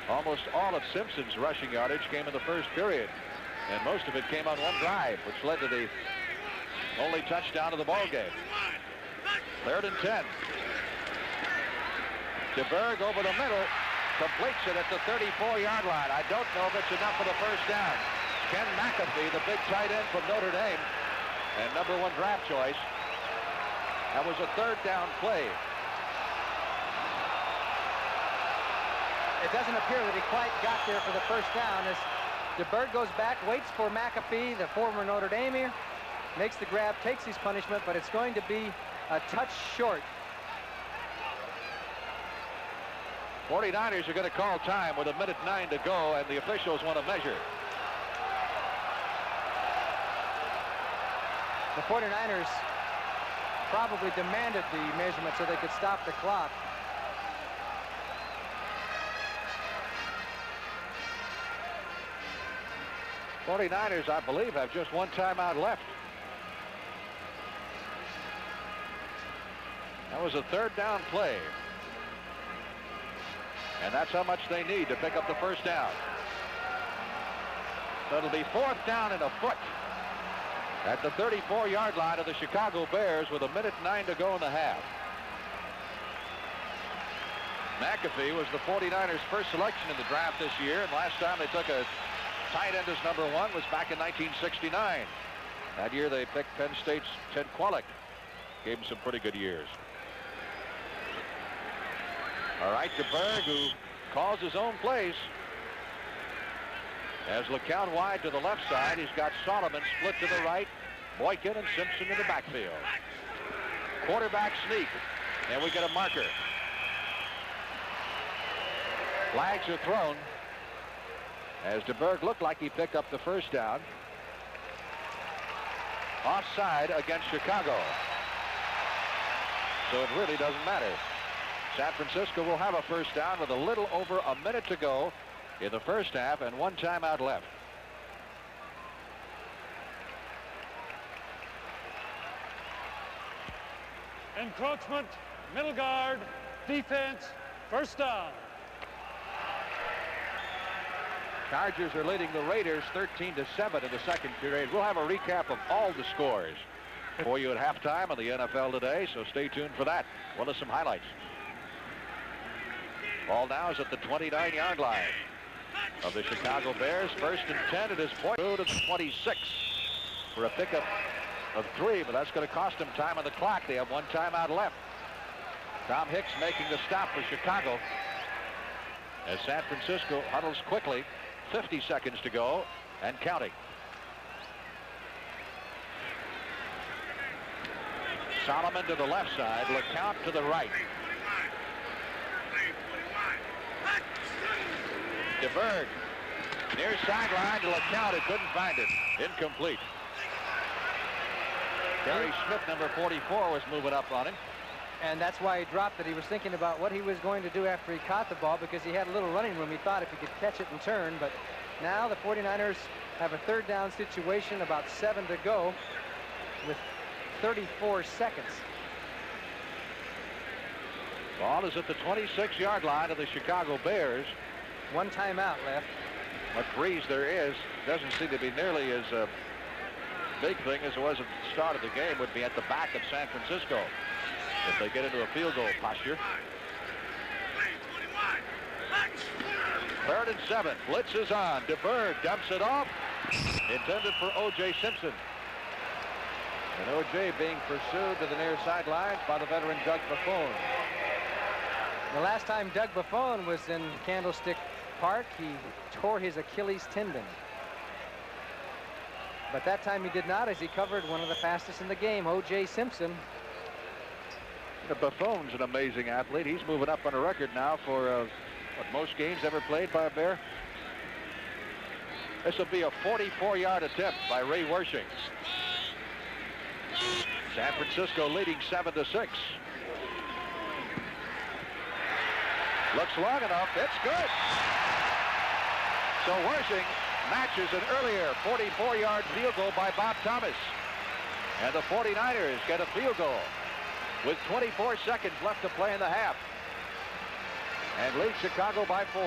Almost all of Simpson's rushing yardage came in the first period, and most of it came on one drive, which led to the only touchdown of the ball game. 3rd and 10. DeBerg over the middle, completes it at the 34-yard line. I don't know if it's enough for the first down. Ken McAfee, the big tight end from Notre Dame, and number 1 draft choice. That was a 3rd down play. It doesn't appear that he quite got there for the first down as DeBerg goes back, waits for McAfee, the former Notre Damer, makes the grab, takes his punishment, but it's going to be a touch short. 49ers are going to call time with 1:09 to go, and the officials want to measure. The 49ers probably demanded the measurement so they could stop the clock. 49ers, I believe, have just one timeout left. That was a third down play. And that's how much they need to pick up the first down. So it'll be fourth down and a foot at the 34-yard line of the Chicago Bears with 1:09 to go in the half. McAfee was the 49ers' first selection in the draft this year, and last time they took a tight end as number 1 was back in 1969. That year they picked Penn State's Ted Qualick. Gave him some pretty good years. All right, DeBerg, who calls his own plays. As LeCount wide to the left side, he's got Solomon split to the right, Boykin and Simpson in the backfield. Quarterback sneak, and we get a marker. Flags are thrown as DeBerg looked like he picked up the first down. Offside against Chicago. So it really doesn't matter. San Francisco will have a first down with a little over a minute to go in the first half and one timeout left. Encroachment, middle guard, defense, first down. Chargers are leading the Raiders 13-7 in the second period. We'll have a recap of all the scores for you at halftime on the NFL today, so stay tuned for that. One of some highlights. Ball now is at the 29-yard line of the Chicago Bears. First and 10 at his point to the 26 for a pickup of 3, but that's going to cost them time on the clock. They have one timeout left. Tom Hicks making the stop for Chicago as San Francisco huddles quickly. 50 seconds to go and counting. Solomon to the left side, LeCount to the right. DeBerg near sideline to LeCount, who couldn't find it. Incomplete. Gary Smith, number 44, was moving up on him. And that's why he dropped it. He was thinking about what he was going to do after he caught the ball because he had a little running room. He thought if he could catch it and turn. But now the 49ers have a third down situation, about 7 to go with 34 seconds. Ball is at the 26-yard line of the Chicago Bears. One timeout left. What breeze there is doesn't seem to be nearly as big thing as it was at the start of the game. Would be at the back of San Francisco if they get into a field goal posture. 3rd and 7. Blitz is on. DeBerg dumps it off. Intended for O.J. Simpson. And O.J. being pursued to the near sidelines by the veteran Doug Buffone. The last time Doug Buffone was in Candlestick Park, he tore his Achilles tendon. But that time he did not, as he covered one of the fastest in the game, O.J. Simpson. Buffone's an amazing athlete. He's moving up on a record now for what, most games ever played by a Bear. This will be a 44-yard attempt by Ray Wershing. San Francisco leading 7-6. Looks long enough. It's good. So Wershing matches an earlier 44-yard field goal by Bob Thomas. And the 49ers get a field goal with 24 seconds left to play in the half and lead Chicago by 4.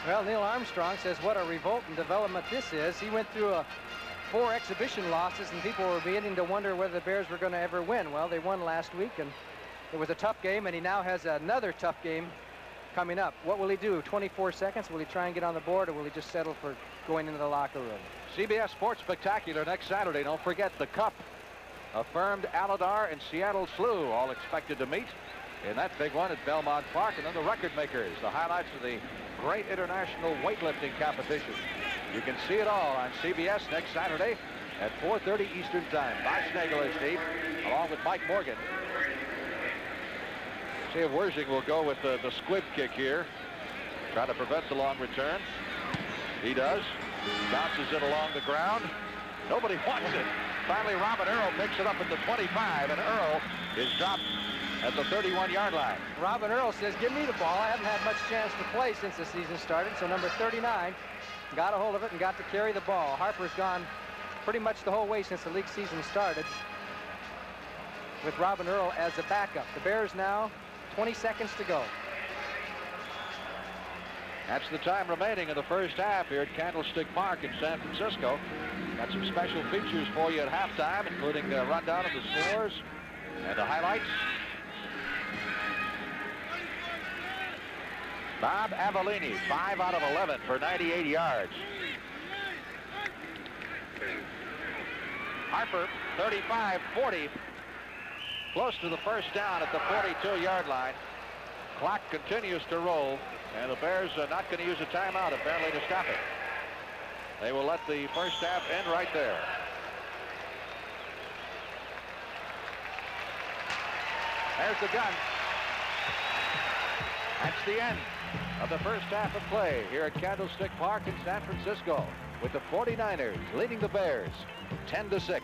Well, Neil Armstrong says what a revolting development this is. He went through 4 exhibition losses, and people were beginning to wonder whether the Bears were going to ever win. Well, they won last week, and it was a tough game, and he now has another tough game coming up. What will he do? 24 seconds? Will he try and get on the board, or will he just settle for going into the locker room? CBS Sports Spectacular next Saturday. Don't forget the Cup. Affirmed Aladar and Seattle Slew all expected to meet in that big one at Belmont Park. And then the record makers, the highlights of the great international weightlifting competition. You can see it all on CBS next Saturday at 4:30 Eastern Time. Bob Snagler, Steve, along with Mike Morgan. See if Wershing will go with the squib kick here. Try to prevent the long return. He does. Bounces it along the ground. Nobody wants it. finally, Robin Earl picks it up at the 25, and Earl is dropped at the 31-yard line. Robin Earl says, give me the ball. I haven't had much chance to play since the season started. So number 39 got a hold of it and got to carry the ball. Harper's gone pretty much the whole way since the league season started, with Robin Earl as a backup. The Bears now 20 seconds to go. That's the time remaining in the first half here at Candlestick Park in San Francisco. Got some special features for you at halftime, including a rundown of the scores and the highlights. Bob Avellini, 5 out of 11 for 98 yards. Harper, 35-40, close to the first down at the 42-yard line. Clock continues to roll, and the Bears are not going to use a timeout apparently to stop it. They will let the first half end right there. There's the gun. That's the end of the first half of play here at Candlestick Park in San Francisco, with the 49ers leading the Bears 10-6.